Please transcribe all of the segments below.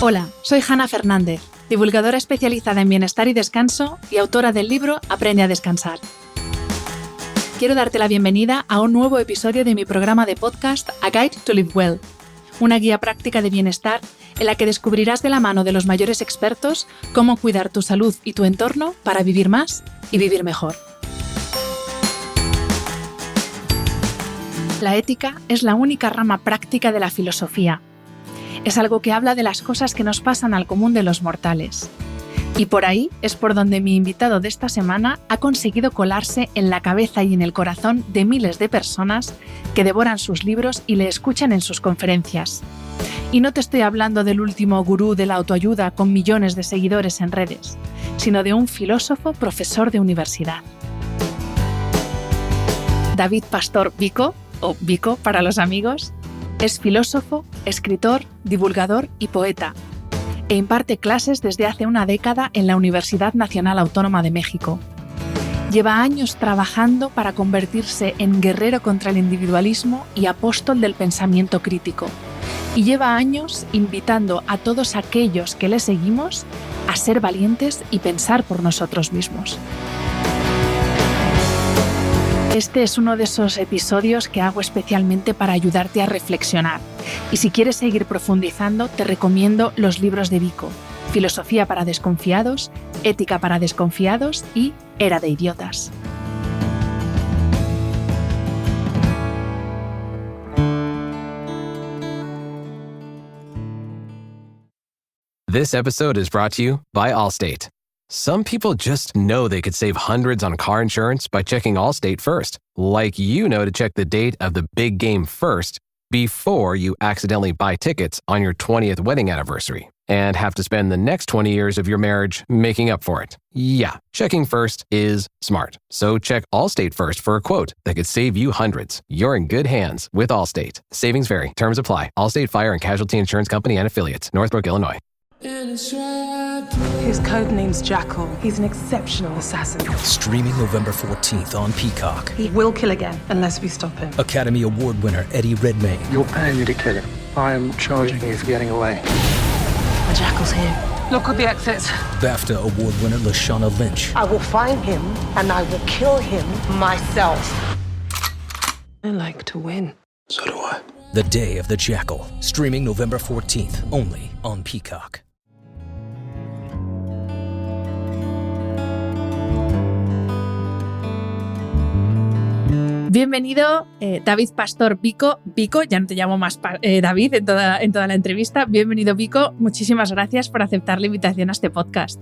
Hola, soy Hanna Fernández, divulgadora especializada en bienestar y descanso y autora del libro Aprende a descansar. Quiero darte la bienvenida a un nuevo episodio de mi programa de podcast A Guide to Live Well, una guía práctica de bienestar en la que descubrirás de la mano de los mayores expertos cómo cuidar tu salud y tu entorno para vivir más y vivir mejor. La ética es la única rama práctica de la filosofía. Es algo que habla de las cosas que nos pasan al común de los mortales. Y por ahí es por donde mi invitado de esta semana ha conseguido colarse en la cabeza y en el corazón de miles de personas que devoran sus libros y le escuchan en sus conferencias. Y no te estoy hablando del último gurú de la autoayuda con millones de seguidores en redes, sino de un filósofo profesor de universidad. David Pastor Vico, o Vico para los amigos, es filósofo, escritor, divulgador y poeta, e imparte clases desde hace una década en la Universidad Nacional Autónoma de México. Lleva años trabajando para convertirse en guerrero contra el individualismo y apóstol del pensamiento crítico. Y lleva años invitando a todos aquellos que le seguimos a ser valientes y pensar por nosotros mismos. Este es uno de esos episodios que hago especialmente para ayudarte a reflexionar. Y si quieres seguir profundizando, te recomiendo los libros de Vico: Filosofía para desconfiados, Ética para desconfiados y Era de idiotas. This episode is brought to you by Allstate. Some people just know they could save hundreds on car insurance by checking Allstate first, like you know to check the date of the big game first before you accidentally buy tickets on your 20th wedding anniversary and have to spend the next 20 years of your marriage making up for it. Yeah, checking first is smart. So check Allstate first for a quote that could save you hundreds. You're in good hands with Allstate. Savings vary. Terms apply. Allstate Fire and Casualty Insurance Company and Affiliates. Northbrook, Illinois. His code name's Jackal. He's an exceptional assassin. Streaming November 14th on Peacock. He will kill again unless we stop him. Academy Award winner Eddie Redmayne. You're paying me to kill him. I am charging you for getting away. The Jackal's here. Look at the exits. BAFTA Award winner Lashana Lynch. I will find him and I will kill him myself. I like to win. So do I. The Day of the Jackal. Streaming November 14th only on Peacock. Bienvenido, David Pastor Vico. Vico, ya no te llamo más David en toda la entrevista. Bienvenido, Vico. Muchísimas gracias por aceptar la invitación a este podcast.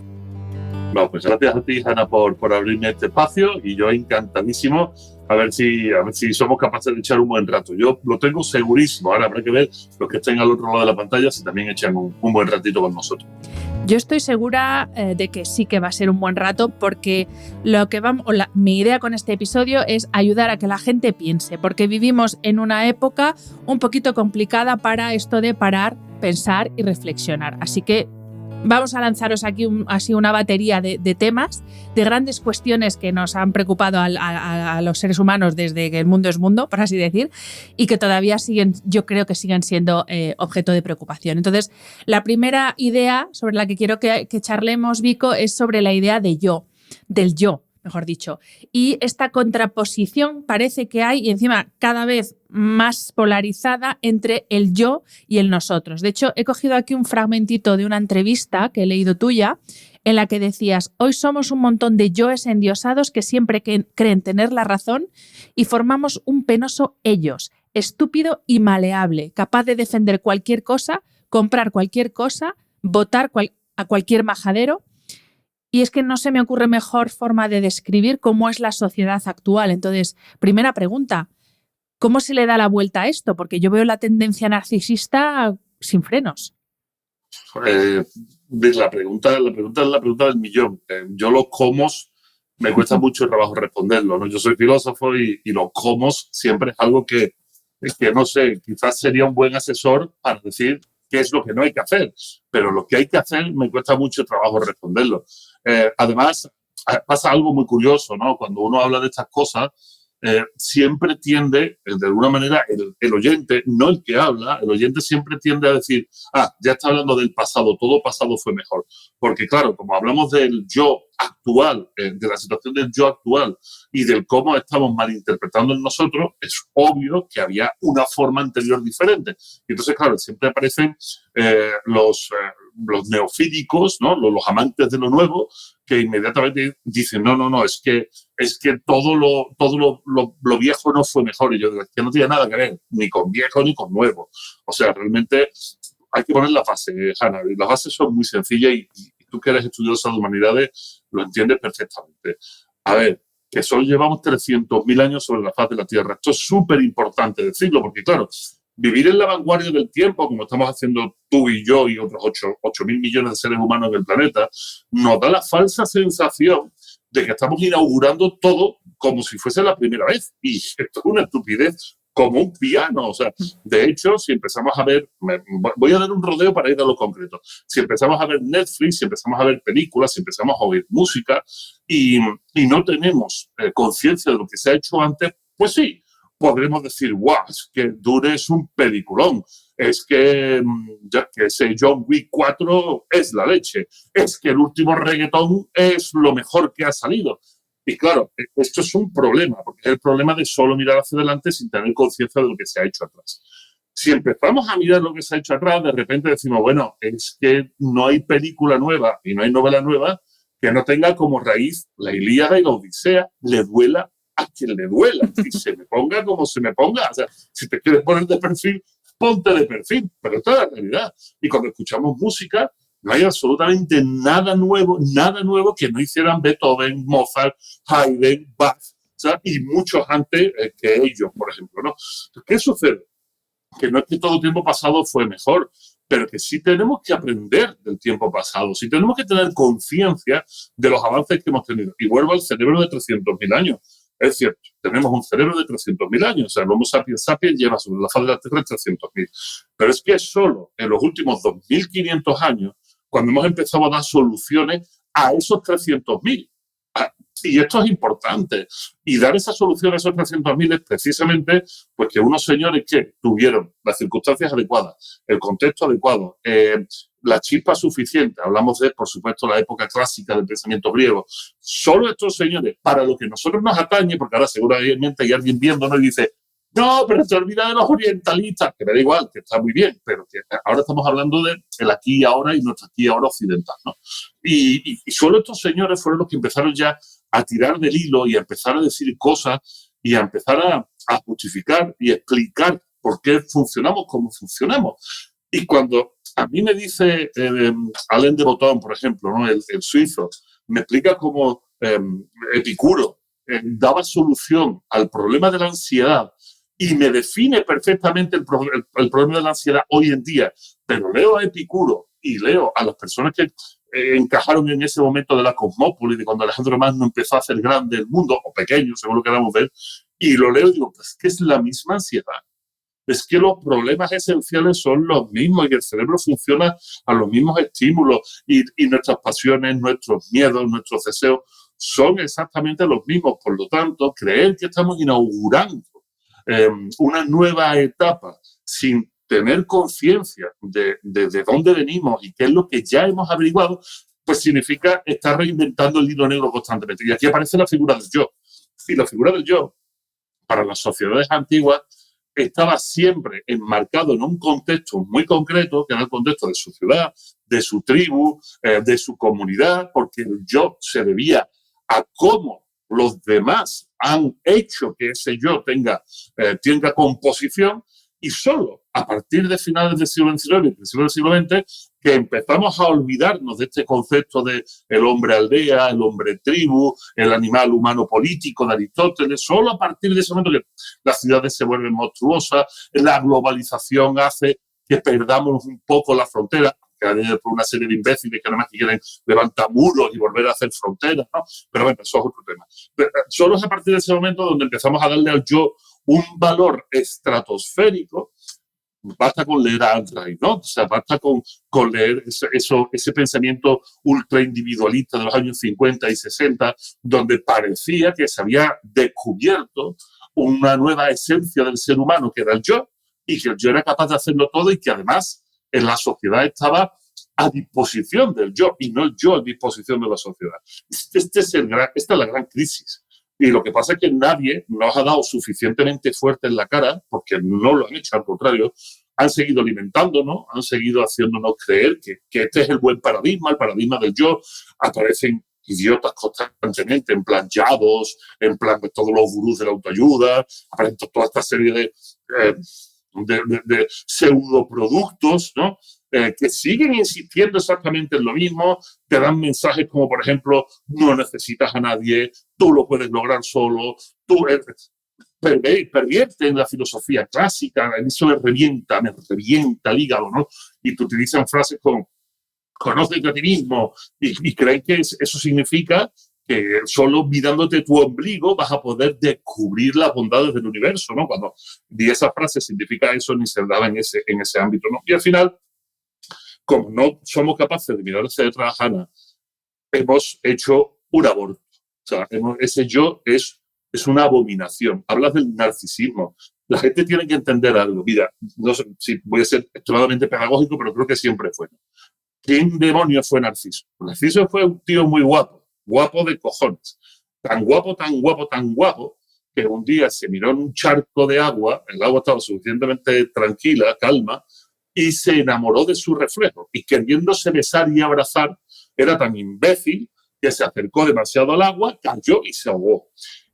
No, pues gracias a ti, Hanna, por abrirme este espacio, y yo encantadísimo a ver si somos capaces de echar un buen rato. Yo lo tengo segurísimo. Ahora habrá que ver los que estén al otro lado de la pantalla si también echan un buen ratito con nosotros. Yo estoy segura de que sí que va a ser un buen rato, porque mi idea con este episodio es ayudar a que la gente piense, porque vivimos en una época un poquito complicada para esto de parar, pensar y reflexionar. Así que vamos a lanzaros aquí así una batería de temas, de grandes cuestiones que nos han preocupado a los seres humanos desde que el mundo es mundo, por así decir, y que todavía yo creo que siguen siendo objeto de preocupación. Entonces, la primera idea sobre la que quiero que charlemos, Vico, es sobre la idea del yo, mejor dicho. Y esta contraposición parece que hay, y encima cada vez más polarizada, entre el yo y el nosotros. De hecho, he cogido aquí un fragmentito de una entrevista que he leído tuya, en la que decías: hoy somos un montón de yoes endiosados que siempre creen tener la razón y formamos un penoso ellos, estúpido y maleable, capaz de defender cualquier cosa, comprar cualquier cosa, votar a cualquier majadero. Y es que no se me ocurre mejor forma de describir cómo es la sociedad actual. Entonces, primera pregunta, ¿cómo se le da la vuelta a esto? Porque yo veo la tendencia narcisista sin frenos. La pregunta es la pregunta del millón. Yo los cómo me cuesta mucho trabajo responderlo, ¿no? Yo soy filósofo y los cómo siempre es algo que no sé, quizás sería un buen asesor para decir qué es lo que no hay que hacer, pero lo que hay que hacer me cuesta mucho trabajo responderlo. Además, pasa algo muy curioso, ¿no? Cuando uno habla de estas cosas, siempre tiende, de alguna manera, el oyente, no el que habla, el oyente siempre tiende a decir, ya está hablando del pasado, todo pasado fue mejor. Porque claro, como hablamos del yo actual, de la situación del yo actual y del cómo estamos malinterpretando en nosotros, es obvio que había una forma anterior diferente. Y entonces, claro, siempre aparecen los neofílicos, ¿no? Los amantes de lo nuevo, que inmediatamente dicen, no, es que todo lo viejo no fue mejor. Y yo digo, es que no tiene nada que ver, ni con viejo ni con nuevo. O sea, realmente hay que poner la base, Hanna, y las bases son muy sencillas y tú que eres estudiosa de humanidades lo entiendes perfectamente. A ver, que solo llevamos 300.000 años sobre la faz de la Tierra. Esto es súper importante decirlo, porque claro, vivir en la vanguardia del tiempo, como estamos haciendo tú y yo y otros 8.000 millones de seres humanos en el planeta, nos da la falsa sensación de que estamos inaugurando todo como si fuese la primera vez. Y esto es una estupidez como un piano. O sea, de hecho, si empezamos a ver, voy a dar un rodeo para ir a lo concreto, si empezamos a ver Netflix, si empezamos a ver películas, si empezamos a oír música y no tenemos conciencia de lo que se ha hecho antes, pues sí, podremos decir, guau, es que Dune es un peliculón, es que, ya que ese John Wick 4 es la leche, es que el último reggaetón es lo mejor que ha salido. Y claro, esto es un problema, porque es el problema de solo mirar hacia adelante sin tener conciencia de lo que se ha hecho atrás. Si empezamos a mirar lo que se ha hecho atrás, de repente decimos, bueno, es que no hay película nueva y no hay novela nueva que no tenga como raíz la Ilíada y la Odisea, le duela a quien le duela, y se me ponga como se me ponga. O sea, si te quieres poner de perfil, ponte de perfil, pero esta es la realidad. Y cuando escuchamos música, no hay absolutamente nada nuevo que no hicieran Beethoven, Mozart, Haydn, Bach, ¿sabes? Y muchos antes que ellos, por ejemplo, ¿no? ¿Qué sucede? Que no es que todo el tiempo pasado fue mejor, pero que sí tenemos que aprender del tiempo pasado, sí tenemos que tener conciencia de los avances que hemos tenido. Y vuelvo al cerebro de 300.000 años. Es cierto, tenemos un cerebro de 300.000 años, o sea, el Homo sapiens sapiens lleva sobre la faz de la Tierra 300.000. Pero es que es solo en los últimos 2.500 años cuando hemos empezado a dar soluciones a esos 300.000. Y esto es importante. Y dar esa solución a esos 300.000 es precisamente pues, que unos señores que tuvieron las circunstancias adecuadas, el contexto adecuado, la chispa suficiente, hablamos de, por supuesto, la época clásica del pensamiento griego, solo estos señores, para lo que a nosotros nos atañe, porque ahora seguramente hay alguien viéndonos y dice, no, pero se olvida de los orientalistas, que me da igual, que está muy bien, pero que ahora estamos hablando de el aquí y ahora y nuestro aquí y ahora occidental, ¿no? Y solo estos señores fueron los que empezaron ya a tirar del hilo y a empezar a decir cosas y a empezar a justificar y explicar por qué funcionamos como funcionamos. Y cuando a mí me dice Alain de Botton, por ejemplo, ¿no? el suizo, me explica cómo Epicuro daba solución al problema de la ansiedad y me define perfectamente el problema de la ansiedad hoy en día, pero leo a Epicuro y leo a las personas que encajaron en ese momento de la cosmópolis, de cuando Alejandro Magno empezó a hacer grande el mundo, o pequeño, según lo queramos ver, y lo leo y digo, pues que es la misma ansiedad. Es que los problemas esenciales son los mismos y que el cerebro funciona a los mismos estímulos y nuestras pasiones, nuestros miedos, nuestros deseos son exactamente los mismos. Por lo tanto, creer que estamos inaugurando una nueva etapa sin tener conciencia de dónde venimos y qué es lo que ya hemos averiguado, pues significa estar reinventando el hilo negro constantemente. Y aquí aparece la figura del yo. Y la figura del yo, para las sociedades antiguas, estaba siempre enmarcado en un contexto muy concreto, que era el contexto de su ciudad, de su tribu, de su comunidad, porque el yo se debía a cómo los demás han hecho que ese yo tenga composición, y solo a partir de finales del siglo XIX y principios del siglo XX que empezamos a olvidarnos de este concepto de el hombre aldea, el hombre tribu, el animal humano político de Aristóteles. Solo a partir de ese momento que las ciudades se vuelven monstruosas, la globalización hace que perdamos un poco la frontera, que hay por una serie de imbéciles que además quieren levantar muros y volver a hacer fronteras, ¿no? Pero bueno, eso es otro tema. Pero solo es a partir de ese momento donde empezamos a darle al yo un valor estratosférico, basta con leer a Andrei, ¿no? O sea, basta con leer ese pensamiento ultra individualista de los años 50 y 60, donde parecía que se había descubierto una nueva esencia del ser humano, que era el yo, y que el yo era capaz de hacerlo todo y que además en la sociedad estaba a disposición del yo y no el yo a disposición de la sociedad. Esta es la gran crisis. Y lo que pasa es que nadie nos ha dado suficientemente fuerte en la cara, porque no lo han hecho, al contrario, han seguido alimentándonos, han seguido haciéndonos creer que este es el buen paradigma, el paradigma del yo. Aparecen idiotas constantemente, en plan Yavos, en plan de todos los gurús de la autoayuda, aparecen toda esta serie de pseudoproductos, ¿no? Que siguen insistiendo exactamente en lo mismo, te dan mensajes como, por ejemplo, no necesitas a nadie, tú lo puedes lograr solo, tú pervierte en la filosofía clásica, eso me revienta el hígado, ¿no? Y te utilizan frases como conócete a ti mismo y creen que eso significa que solo mirándote tu ombligo vas a poder descubrir las bondades del universo, ¿no? Cuando di esa frase significa eso, ni se daba en ese ámbito, ¿no? Y al final, como no somos capaces de mirar hacia detrás, Ana, hemos hecho un aborto. O sea, ese yo es una abominación. Hablas del narcisismo. La gente tiene que entender algo. Mira, no sé si voy a ser extremadamente pedagógico, pero creo que siempre fue. ¿Quién demonios fue Narciso? Narciso fue un tío muy guapo de cojones. Tan guapo, que un día se miró en un charco de agua, el agua estaba suficientemente tranquila, calma, y se enamoró de su reflejo. Y queriéndose besar y abrazar, era tan imbécil que se acercó demasiado al agua, cayó y se ahogó.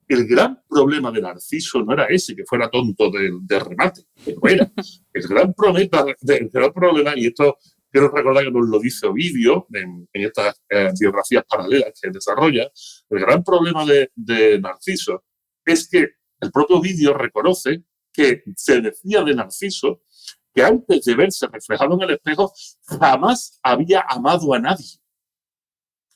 El gran problema de Narciso no era ese, que fuera tonto de remate, que no era. El gran problema, y esto quiero recordar que nos lo dice Ovidio en estas biografías paralelas que desarrolla, el gran problema de Narciso es que el propio Ovidio reconoce que se decía de Narciso que antes de verse reflejado en el espejo jamás había amado a nadie.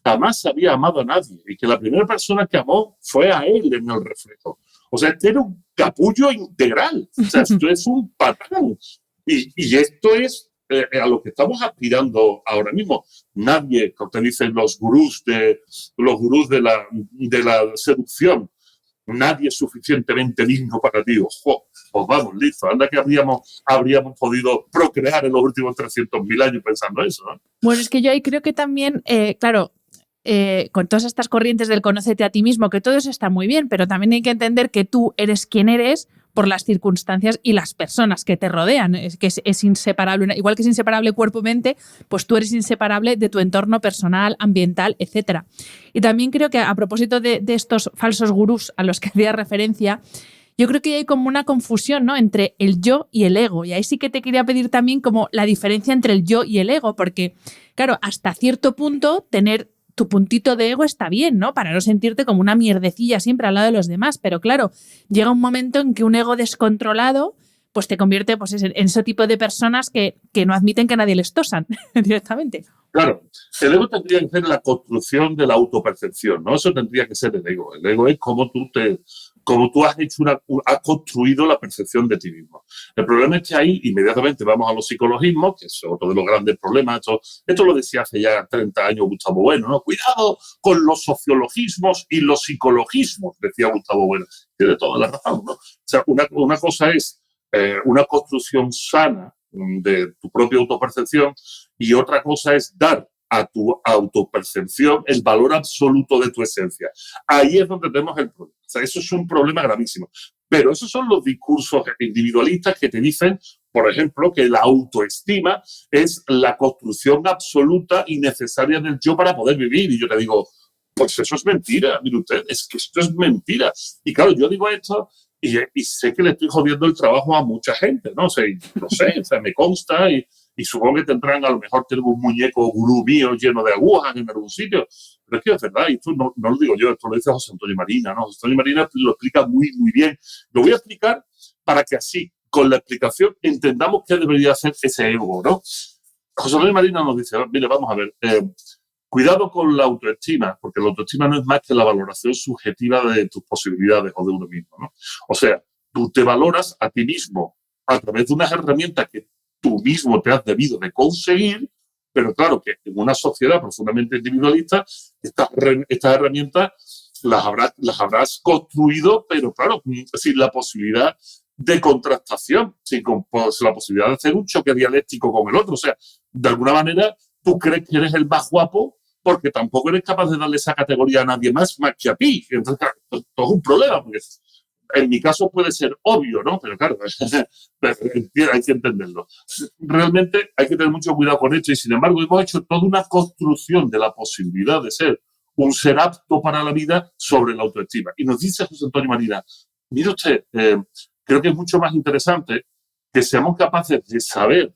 Jamás había amado a nadie. Y que la primera persona que amó fue a él en el reflejo. O sea, este era un capullo integral. O sea, esto es un patán. Y esto es a lo que estamos aspirando ahora mismo. Nadie, como te dicen los gurús de la seducción, nadie es suficientemente digno para ti. Ojo, pues vamos, listo. Anda que habríamos podido procrear en los últimos 300.000 años pensando eso, ¿no? Bueno, es que yo ahí creo que también, claro, con todas estas corrientes del conócete a ti mismo, que todo eso está muy bien, pero también hay que entender que tú eres quien eres por las circunstancias y las personas que te rodean. Es inseparable, igual que es inseparable cuerpo-mente, pues tú eres inseparable de tu entorno personal, ambiental, etc. Y también creo que a propósito de estos falsos gurús a los que hacía referencia, yo creo que hay como una confusión, ¿no?, entre el yo y el ego. Y ahí sí que te quería pedir también como la diferencia entre el yo y el ego, porque, claro, hasta cierto punto tener tu puntito de ego está bien, ¿no?, para no sentirte como una mierdecilla siempre al lado de los demás. Pero claro, llega un momento en que un ego descontrolado pues te convierte pues, en ese tipo de personas que no admiten que nadie les tosan directamente. Claro, el ego tendría que ser la construcción de la autopercepción, ¿no? Eso tendría que ser el ego. El ego es como tú has construido la percepción de ti mismo. El problema es que ahí inmediatamente vamos a los psicologismos, que es otro de los grandes problemas. Esto lo decía hace ya 30 años Gustavo Bueno, ¿no? Cuidado con los sociologismos y los psicologismos, decía Gustavo Bueno. Tiene toda la razón, ¿no? O sea, una cosa es una construcción sana de tu propia autopercepción y otra cosa es dar a tu autopercepción el valor absoluto de tu esencia. Ahí es donde tenemos el problema. O sea, eso es un problema gravísimo. Pero esos son los discursos individualistas que te dicen, por ejemplo, que la autoestima es la construcción absoluta y necesaria del yo para poder vivir. Y yo te digo, pues eso es mentira, mire usted, es que esto es mentira. Y claro, yo digo esto y sé que le estoy jodiendo el trabajo a mucha gente, ¿no? O sea, lo sé, o sea, me consta y supongo que tendrán, a lo mejor tengo un muñeco gurú mío lleno de agujas en algún sitio, pero es que es verdad, y esto no lo digo yo, esto lo dice José Antonio Marina, ¿no? José Antonio Marina lo explica muy, muy bien. Lo voy a explicar para que así, con la explicación, entendamos qué debería hacer ese ego, ¿no? José Antonio Marina nos dice, mire, vamos a ver, cuidado con la autoestima, porque la autoestima no es más que la valoración subjetiva de tus posibilidades o de uno mismo, ¿no? O sea, tú te valoras a ti mismo a través de unas herramientas que tú mismo te has debido de conseguir, pero claro que en una sociedad profundamente individualista, estas herramientas las habrás construido, pero claro, sin la posibilidad de contrastación, sin la posibilidad de hacer un choque dialéctico con el otro. O sea, de alguna manera, tú crees que eres el más guapo porque tampoco eres capaz de darle esa categoría a nadie más que a ti. Entonces, claro, esto es un problema, porque en mi caso puede ser obvio, ¿no? Pero claro, hay que entenderlo. Realmente hay que tener mucho cuidado con esto y, sin embargo, hemos hecho toda una construcción de la posibilidad de ser un ser apto para la vida sobre la autoestima. Y nos dice José Antonio Marina, mire usted, creo que es mucho más interesante que seamos capaces de saber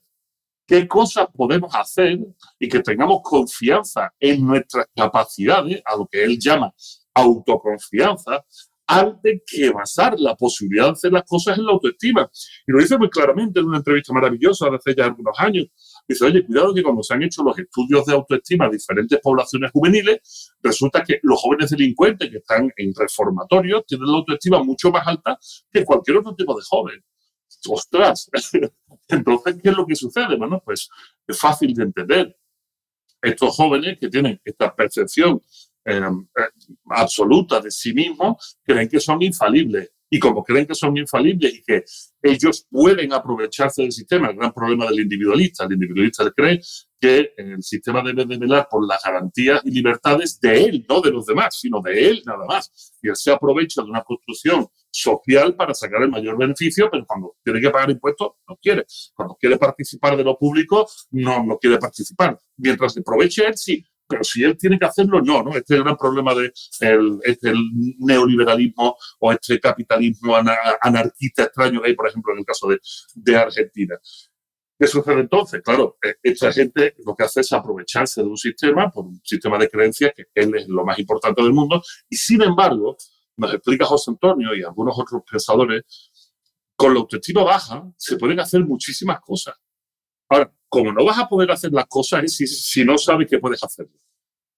qué cosas podemos hacer y que tengamos confianza en nuestras capacidades, a lo que él llama autoconfianza, antes que basar la posibilidad de hacer las cosas en la autoestima. Y lo dice muy claramente en una entrevista maravillosa de hace ya algunos años. Dice, oye, cuidado que cuando se han hecho los estudios de autoestima a diferentes poblaciones juveniles, resulta que los jóvenes delincuentes que están en reformatorios tienen la autoestima mucho más alta que cualquier otro tipo de joven. ¡Ostras! Entonces, ¿qué es lo que sucede? Bueno, pues es fácil de entender. Estos jóvenes que tienen esta percepción absoluta de sí mismos, creen que son infalibles. Y como creen que son infalibles y que ellos pueden aprovecharse del sistema, el gran problema del individualista. El individualista cree que el sistema debe de velar por las garantías y libertades de él, no de los demás, sino de él nada más. Y él se aprovecha de una construcción social para sacar el mayor beneficio, pero cuando tiene que pagar impuestos, no quiere. Cuando quiere participar de lo público, no quiere participar. Mientras se aproveche él, sí. Pero si él tiene que hacerlo, no. Este es el gran problema del neoliberalismo o este capitalismo anarquista extraño que hay, por ejemplo, en el caso de Argentina. ¿Qué sucede entonces? Claro, esta gente lo que hace es aprovecharse de un sistema, por un sistema de creencias que él es lo más importante del mundo, y sin embargo, nos explica José Antonio y algunos otros pensadores, con la autoestima baja se pueden hacer muchísimas cosas. Ahora, como no vas a poder hacer las cosas si no sabes que puedes hacerlo.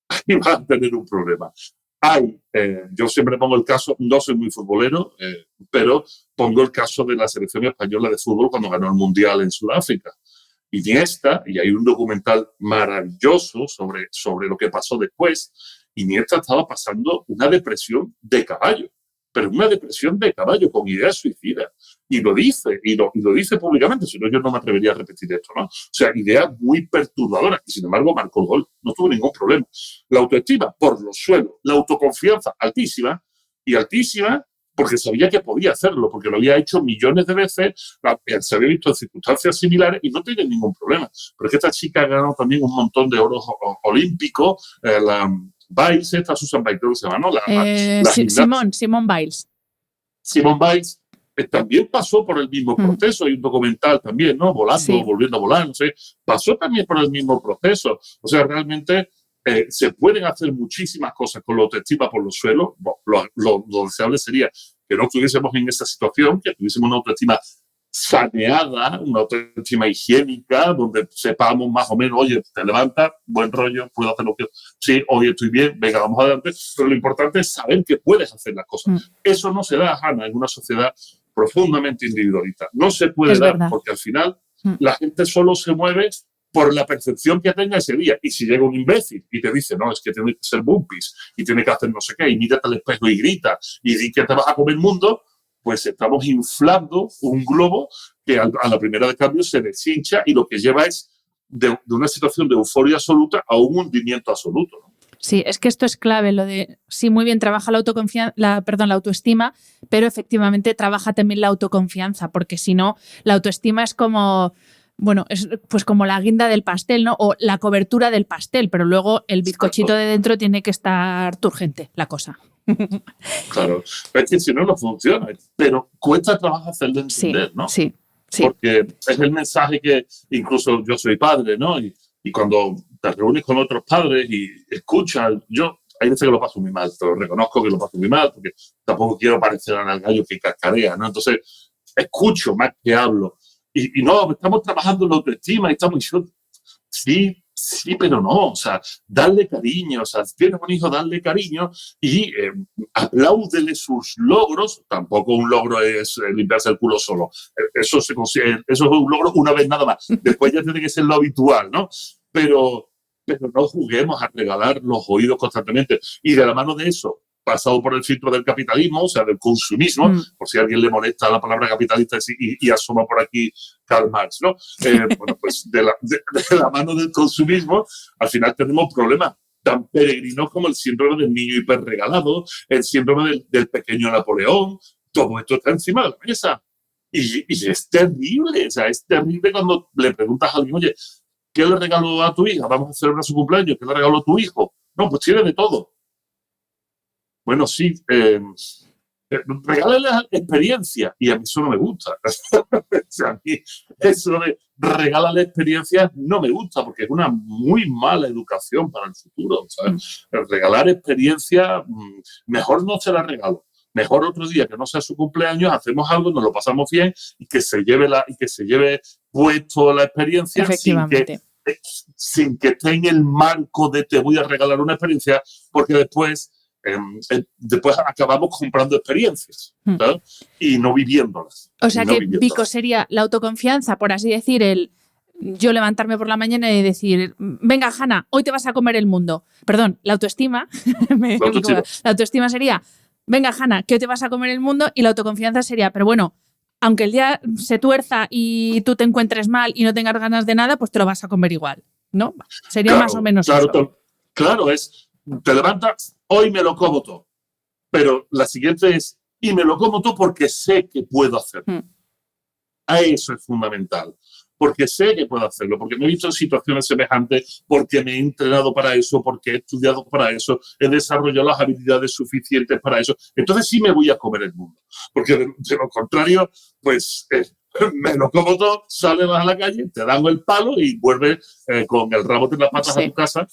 Ahí vas a tener un problema. Yo siempre pongo el caso, no soy muy futbolero, pero pongo el caso de la selección española de fútbol cuando ganó el Mundial en Sudáfrica. Iniesta, y hay un documental maravilloso sobre lo que pasó después, Iniesta estaba pasando una depresión de caballo, pero una depresión de caballo con ideas suicidas. Y lo dice, y lo dice públicamente, si no yo no me atrevería a repetir esto, ¿no? O sea, ideas muy perturbadoras, y sin embargo marcó el gol, no tuvo ningún problema. La autoestima, por los suelos, la autoconfianza altísima, y altísima porque sabía que podía hacerlo, porque lo había hecho millones de veces, se había visto en circunstancias similares y no tenía ningún problema. Pero es que esta chica ha ganado también un montón de oros olímpicos, la Biles, Susan Biles, creo que se llama, ¿no? Simone Biles. Simone Biles también pasó por el mismo proceso. Hay un documental también, ¿no? Volando, volviendo a volar, no sé. Pasó también por el mismo proceso. O sea, realmente se pueden hacer muchísimas cosas con la autoestima por los suelos. Lo deseable sería que no estuviésemos en esa situación, que tuviésemos una autoestima saneada, una autoestima higiénica, donde sepamos más o menos, oye, te levantas, buen rollo, puedo hacer lo que... Sí, hoy estoy bien, venga, vamos adelante. Pero lo importante es saber que puedes hacer las cosas. Eso no se da, Hanna, en una sociedad profundamente individualista. No se puede dar porque al final la gente solo se mueve por la percepción que tenga ese día. Y si llega un imbécil y te dice, no, es que tiene que ser bumpies y tiene que hacer no sé qué, y mírate al espejo y grita y di que te vas a comer el mundo, pues estamos inflando un globo que a la primera de cambio se deshincha y lo que lleva es de una situación de euforia absoluta a un hundimiento absoluto, ¿no? Sí, es que esto es clave, lo de, sí, muy bien, trabaja la autoestima, pero efectivamente trabaja también la autoconfianza, porque si no, la autoestima es como, bueno, es pues como la guinda del pastel, ¿no? O la cobertura del pastel, pero luego el bizcochito de dentro tiene que estar turgente, la cosa. Claro, es que si no, no funciona, pero cuesta trabajo hacerlo entender, ¿no? Sí. Porque es el mensaje que incluso yo soy padre, ¿no? Y cuando te reúnes con otros padres y escuchas, hay veces que lo paso muy mal, te lo reconozco que lo paso muy mal, porque tampoco quiero parecer al gallo que cascarea, ¿no? Entonces, escucho más que hablo. Y no, estamos trabajando en la autoestima y estamos diciendo, sí, Sí, pero no, o sea, darle cariño, o sea, si tienes un hijo, darle cariño y apláudele sus logros. Tampoco un logro es limpiarse el culo solo. Eso se consigue, eso es un logro una vez nada más. Después ya tiene que ser lo habitual, ¿no? Pero no juguemos a regalar los oídos constantemente. Y de la mano de eso, pasado por el filtro del capitalismo, o sea, del consumismo, por si a alguien le molesta la palabra capitalista y asoma por aquí Karl Marx, ¿no? Bueno, pues de la mano del consumismo, al final tenemos problemas tan peregrinos como el síndrome del niño hiperregalado, el síndrome del pequeño Napoleón. Todo esto está encima de la mesa. Y es terrible, o sea, es terrible cuando le preguntas a alguien, oye, ¿qué le regaló a tu hija? Vamos a celebrar su cumpleaños, ¿qué le regaló a tu hijo? No, pues tiene de todo. Bueno, sí, regálale experiencia, y a mí eso no me gusta. O sea, a mí eso de regálale experiencia no me gusta, porque es una muy mala educación para el futuro, ¿sabes? Regalar experiencia, mejor no se la regalo. Mejor otro día que no sea su cumpleaños, hacemos algo, nos lo pasamos bien y que se lleve puesto la experiencia sin que esté en el marco de te voy a regalar una experiencia, porque después acabamos comprando experiencias, ¿sabes? Y no viviéndolas. O sea que, Vico, sería la autoconfianza, por así decir, yo levantarme por la mañana y decir, venga, Hanna, hoy te vas a comer el mundo. Perdón, la autoestima. La autoestima sería, venga, Hanna, que hoy te vas a comer el mundo, y la autoconfianza sería, pero bueno, aunque el día se tuerza y tú te encuentres mal y no tengas ganas de nada, pues te lo vas a comer igual, ¿no? Sería claro, más o menos eso. Claro, te levantas, hoy me lo como todo. Pero la siguiente es, y me lo como todo porque sé que puedo hacerlo. A eso es fundamental. Porque sé que puedo hacerlo, porque me he visto en situaciones semejantes, porque me he entrenado para eso, porque he estudiado para eso, he desarrollado las habilidades suficientes para eso. Entonces sí me voy a comer el mundo. Porque de lo contrario, pues me lo como todo, sales a la calle, te dan el palo y vuelves con el rabo de las patas a tu casa,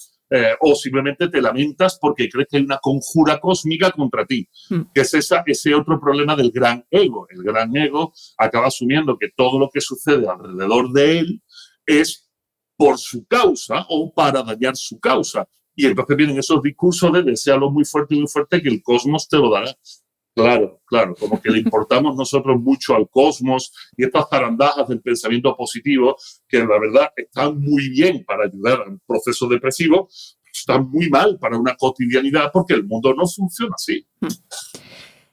o simplemente te lamentas porque crees que hay una conjura cósmica contra ti, que es ese otro problema del gran ego. El gran ego acaba asumiendo que todo lo que sucede alrededor de él es por su causa o para dañar su causa. Y entonces vienen esos discursos de deséalo muy fuerte que el cosmos te lo dará. Claro, como que le importamos nosotros mucho al cosmos, y estas zarandajas del pensamiento positivo, que la verdad están muy bien para ayudar a un proceso depresivo, están muy mal para una cotidianidad, porque el mundo no funciona así.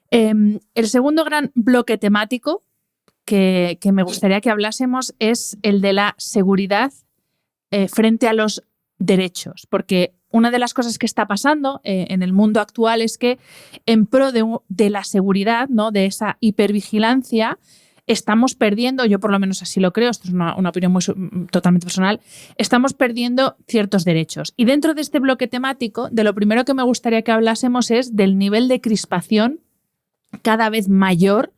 El segundo gran bloque temático que me gustaría que hablásemos es el de la seguridad frente a los derechos, porque una de las cosas que está pasando en el mundo actual es que en pro de la seguridad, ¿no?, de esa hipervigilancia, estamos perdiendo, yo por lo menos así lo creo, esto es una opinión totalmente personal, estamos perdiendo ciertos derechos. Y dentro de este bloque temático, de lo primero que me gustaría que hablásemos es del nivel de crispación cada vez mayor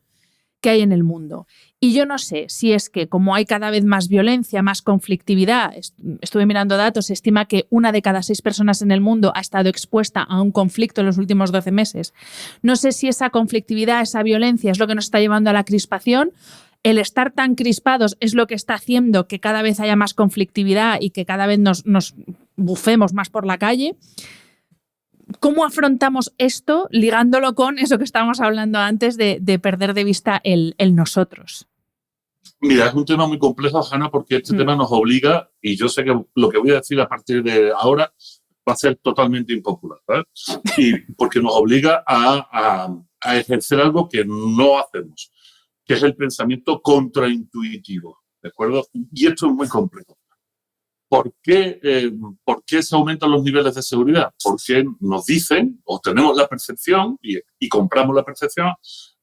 que hay en el mundo. Y yo no sé si es que como hay cada vez más violencia, más conflictividad, estuve mirando datos, se estima que 1 de cada 6 personas en el mundo ha estado expuesta a un conflicto en los últimos 12 meses. No sé si esa conflictividad, esa violencia es lo que nos está llevando a la crispación. El estar tan crispados es lo que está haciendo que cada vez haya más conflictividad y que cada vez nos bufemos más por la calle. ¿Cómo afrontamos esto ligándolo con eso que estábamos hablando antes de perder de vista el nosotros? Mira, es un tema muy complejo, Hanna, porque este tema nos obliga, y yo sé que lo que voy a decir a partir de ahora va a ser totalmente impopular, ¿sabes? Y porque nos obliga a ejercer algo que no hacemos, que es el pensamiento contraintuitivo, ¿de acuerdo? Y esto es muy complejo. ¿Por qué se aumentan los niveles de seguridad? Porque nos dicen, o tenemos la percepción, y compramos la percepción,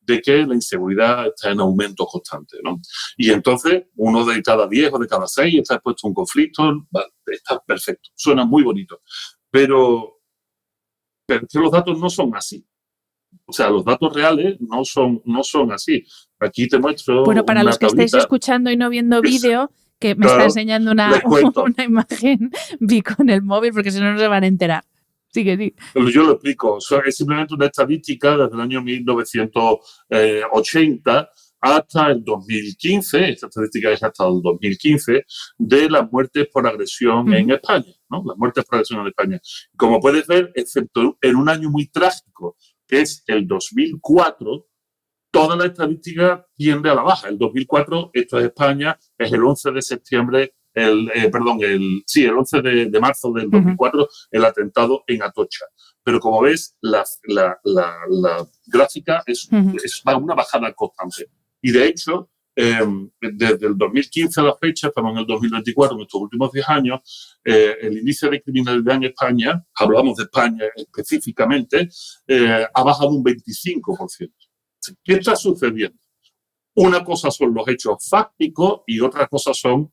de que la inseguridad está en aumento constante, ¿no? Y entonces 1 de cada 10 o de cada 6 está expuesto a un conflicto, vale, está perfecto, suena muy bonito. Pero es que los datos no son así. O sea, los datos reales no son así. Aquí te muestro. Bueno, para los que estáis escuchando y no viendo vídeo, que me está enseñando una imagen, vi con el móvil, porque si no se van a enterar. Sí que sí. Yo lo explico. Es simplemente una estadística desde el año 1980 hasta el 2015, esta estadística es hasta el 2015, de las muertes por agresión en España, ¿no? Las muertes por agresión en España. Como puedes ver, excepto en un año muy trágico, que es el 2004, toda la estadística tiende a la baja. El 2004, esto es España, es el 11 de septiembre, el 11 de marzo del 2004, el atentado en Atocha. Pero como ves, la gráfica es una bajada constante. Y de hecho, desde el 2015 a la fecha, estamos en el 2024, en estos últimos 10 años, el índice de criminalidad en España, hablamos de España específicamente, ha bajado un 25%. ¿Qué está sucediendo? Una cosa son los hechos fácticos y otra cosa son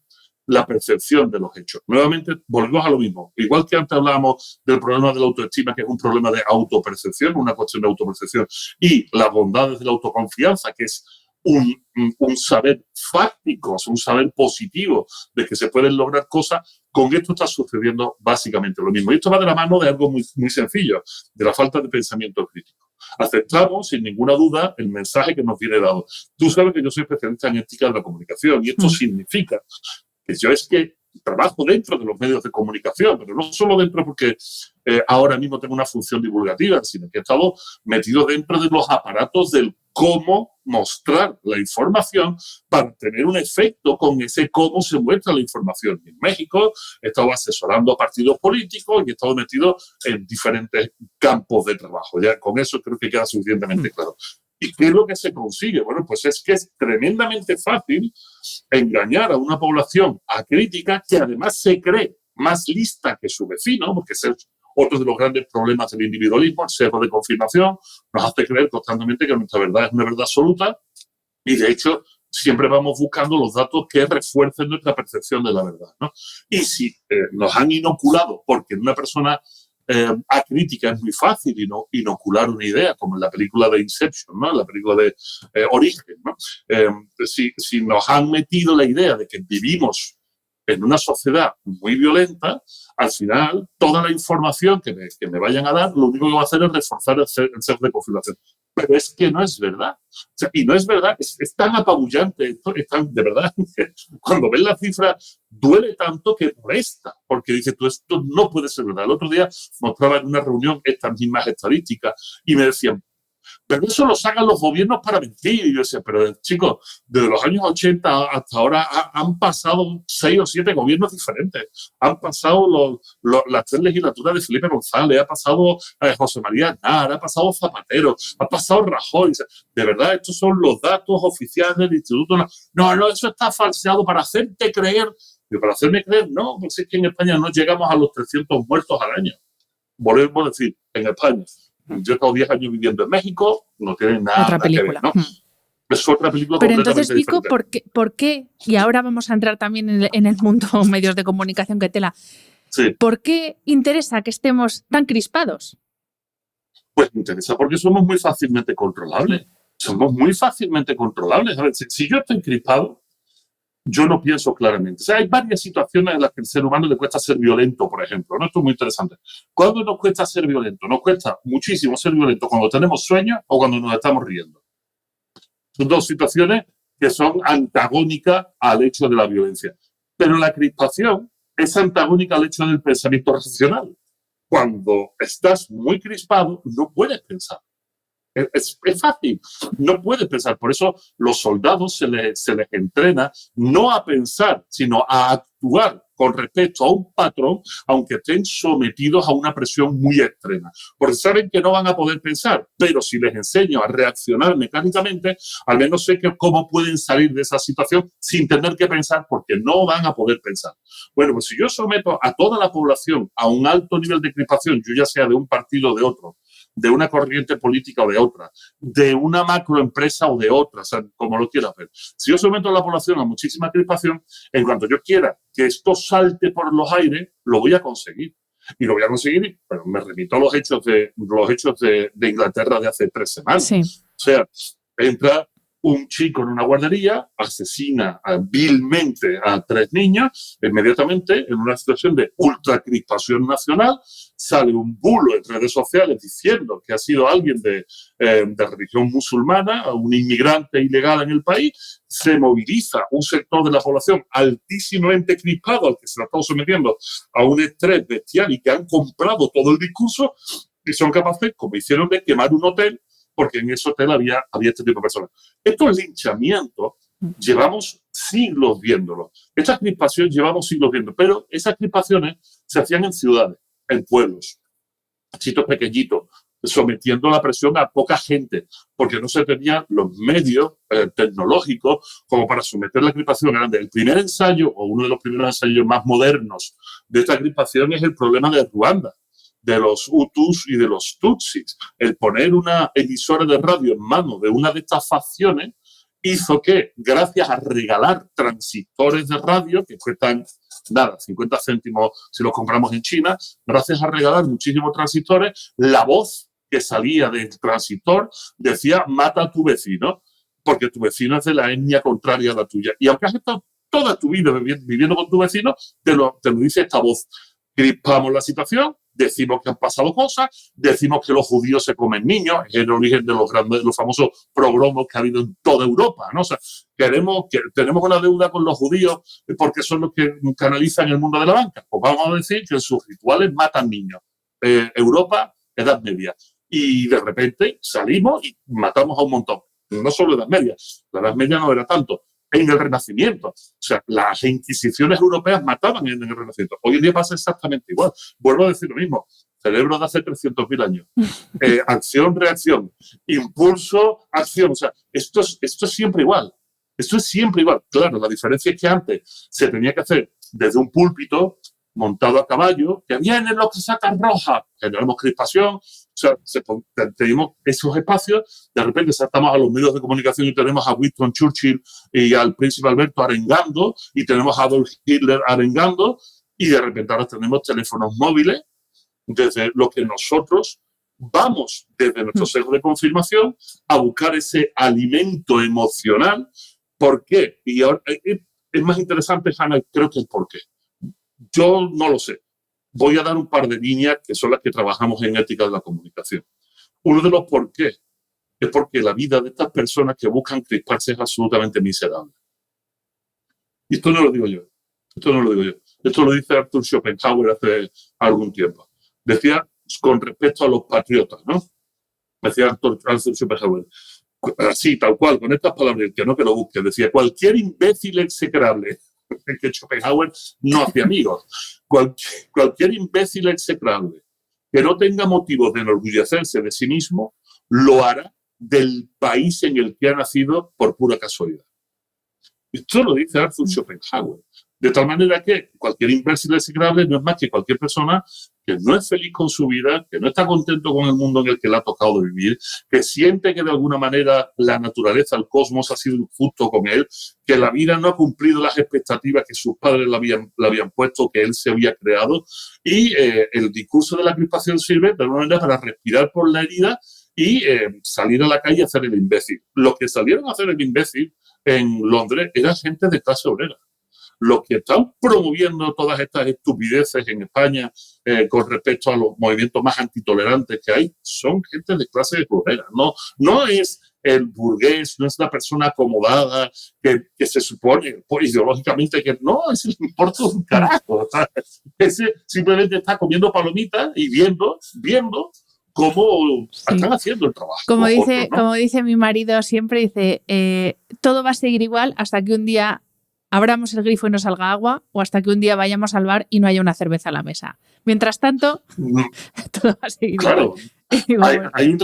la percepción de los hechos. Nuevamente, volvemos a lo mismo. Igual que antes hablábamos del problema de la autoestima, que es un problema de autopercepción, una cuestión de autopercepción, y las bondades de la autoconfianza, que es un saber fáctico, un saber positivo de que se pueden lograr cosas, con esto está sucediendo básicamente lo mismo. Y esto va de la mano de algo muy, muy sencillo, de la falta de pensamiento crítico. Aceptamos, sin ninguna duda, el mensaje que nos viene dado. Tú sabes que yo soy especialista en ética de la comunicación y esto significa que yo es que trabajo dentro de los medios de comunicación, pero no solo dentro porque ahora mismo tengo una función divulgativa, sino que he estado metido dentro de los aparatos del cómo mostrar la información para tener un efecto con ese cómo se muestra la información. En México he estado asesorando a partidos políticos y he estado metido en diferentes campos de trabajo. Ya con eso creo que queda suficientemente claro. ¿Y qué es lo que se consigue? Bueno, pues es que es tremendamente fácil engañar a una población acrítica que además se cree más lista que su vecino, porque ese es otro de los grandes problemas del individualismo, el sesgo de confirmación, nos hace creer constantemente que nuestra verdad es una verdad absoluta y, de hecho, siempre vamos buscando los datos que refuercen nuestra percepción de la verdad, ¿no? Y si nos han inoculado, porque en una persona acrítica es muy fácil inocular una idea, como en la película de Inception, ¿no? La película de Origen, ¿no? Si nos han metido la idea de que vivimos en una sociedad muy violenta, al final toda la información que me vayan a dar, lo único que va a hacer es reforzar el sesgo de confirmación. Pero es que no es verdad. O sea, y no es verdad, es tan apabullante, de verdad, cuando ves la cifra, duele tanto que molesta, porque dices tú, esto no puede ser verdad. El otro día mostraba en una reunión estas mismas estadísticas y me decían, pero eso lo sacan los gobiernos para mentir. Y yo decía, pero chicos, desde los años 80 hasta ahora han pasado 6 o 7 gobiernos diferentes. Han pasado las 3 legislaturas de Felipe González, ha pasado José María Aznar, ha pasado Zapatero, ha pasado Rajoy. De verdad, estos son los datos oficiales del Instituto. No, eso está falseado para hacerte creer. Y para hacerme creer, no, pues es que en España no llegamos a los 300 muertos al año. Volvemos a decir, en España. Yo he estado 10 años viviendo en México, no tiene nada que ver, ¿no? Es otra película pero completamente entonces, Vico, diferente. ¿por qué? Y ahora vamos a entrar también en el mundo medios de comunicación que tela. Sí. ¿Por qué interesa que estemos tan crispados? Pues me interesa porque somos muy fácilmente controlables. Somos muy fácilmente controlables. A ver, si yo estoy crispado, yo no pienso claramente. O sea, hay varias situaciones en las que el ser humano le cuesta ser violento, por ejemplo, ¿no? Esto es muy interesante. ¿Cuándo nos cuesta ser violento? Nos cuesta muchísimo ser violento cuando tenemos sueños o cuando nos estamos riendo. Son dos situaciones que son antagónicas al hecho de la violencia. Pero la crispación es antagónica al hecho del pensamiento racional. Cuando estás muy crispado, no puedes pensar. Es fácil, no puedes pensar. Por eso los soldados se les entrena no a pensar, sino a actuar con respecto a un patrón, aunque estén sometidos a una presión muy extrema. Porque saben que no van a poder pensar, pero si les enseño a reaccionar mecánicamente, al menos sé cómo pueden salir de esa situación sin tener que pensar, porque no van a poder pensar. Bueno, pues si yo someto a toda la población a un alto nivel de crispación, yo ya sea de un partido o de otro, de una corriente política o de otra, de una macroempresa o de otra, o sea, como lo quieras ver. Si yo someto a la población a muchísima crispación, en cuanto yo quiera que esto salte por los aires, lo voy a conseguir. Y lo voy a conseguir, pero me remito a los hechos de Inglaterra de hace 3 semanas. Sí. O sea, entra un chico en una guardería asesina vilmente a 3 niños. Inmediatamente, en una situación de ultracrispación nacional, sale un bulo en redes sociales diciendo que ha sido alguien de religión musulmana, un inmigrante ilegal en el país. Se moviliza un sector de la población altísimamente crispado, al que se la está sometiendo a un estrés bestial y que han comprado todo el discurso y son capaces, como hicieron, de quemar un hotel, porque en ese hotel había este tipo de personas. Estos linchamientos llevamos siglos viéndolos. Estas crispaciones llevamos siglos viendo, pero esas crispaciones se hacían en ciudades, en pueblos, sitios pequeñitos, sometiendo la presión a poca gente, porque no se tenían los medios tecnológicos como para someter la crispación grande. El primer ensayo, o uno de los primeros ensayos más modernos de esta crispación, es el problema de Ruanda, de los Hutus y de los Tutsis. El poner una emisora de radio en manos de una de estas facciones hizo que, gracias a regalar transistores de radio, que cuestan, 50 céntimos si los compramos en China, gracias a regalar muchísimos transistores, la voz que salía del transistor decía, mata a tu vecino, porque tu vecino es de la etnia contraria a la tuya. Y aunque has estado toda tu vida viviendo con tu vecino, te lo dice esta voz. Crispamos la situación, decimos que han pasado cosas, decimos que los judíos se comen niños, es el origen de los famosos progromos que ha habido en toda Europa, ¿no? O sea, tenemos una deuda con los judíos porque son los que canalizan el mundo de la banca. Pues vamos a decir que en sus rituales matan niños. Europa, Edad Media. Y de repente salimos y matamos a un montón. No solo Edad Media. La Edad Media no era tanto. En el Renacimiento. O sea, las inquisiciones europeas mataban en el Renacimiento. Hoy en día pasa exactamente igual. Vuelvo a decir lo mismo. Cerebro de hace 300.000 años. Acción, reacción. Impulso, acción. O sea, esto es siempre igual. Esto es siempre igual. Claro, la diferencia es que antes se tenía que hacer desde un púlpito montado a caballo, que vienen los que sacan roja, generamos crispación, o sea, tenemos esos espacios, de repente saltamos a los medios de comunicación y tenemos a Winston Churchill y al príncipe Alberto arengando, y tenemos a Adolf Hitler arengando, y de repente ahora tenemos teléfonos móviles, desde los que nosotros vamos desde nuestro sesgo de confirmación a buscar ese alimento emocional. ¿Por qué? Y ahora es más interesante, Hannah, creo que el por qué. Yo no lo sé. Voy a dar un par de líneas que son las que trabajamos en ética de la comunicación. Uno de los por qué es porque la vida de estas personas que buscan crisparse es absolutamente miserable. Y esto no lo digo yo. Esto lo dice Arthur Schopenhauer hace algún tiempo. Decía con respecto a los patriotas, ¿no? Decía Arthur Schopenhauer, así, tal cual, con estas palabras, que no que lo busque, decía, cualquier imbécil execrable, que Schopenhauer no hacía amigos, cualquier imbécil execrable que no tenga motivos de enorgullecerse de sí mismo, lo hará del país en el que ha nacido por pura casualidad. Esto lo dice Arthur Schopenhauer. De tal manera que cualquier imbécil execrable no es más que cualquier persona que no es feliz con su vida, que no está contento con el mundo en el que le ha tocado vivir, que siente que de alguna manera la naturaleza, el cosmos ha sido injusto con él, que la vida no ha cumplido las expectativas que sus padres le habían puesto, que él se había creado. Y el discurso de la crispación sirve de alguna manera para respirar por la herida y salir a la calle a hacer el imbécil. Los que salieron a hacer el imbécil en Londres era gente de clase obrera. Los que están promoviendo todas estas estupideces en España con respecto a los movimientos más antitolerantes que hay, son gente de clase obrera. No es el burgués, no es la persona acomodada que se supone ideológicamente que no, ese le importa un carajo. O sea, ese simplemente está comiendo palomitas y viendo cómo están haciendo el trabajo. Como dice mi marido siempre, dice, todo va a seguir igual hasta que un día abramos el grifo y no salga agua, o hasta que un día vayamos al bar y no haya una cerveza a la mesa. Mientras tanto, todo va a seguir igual. Hay un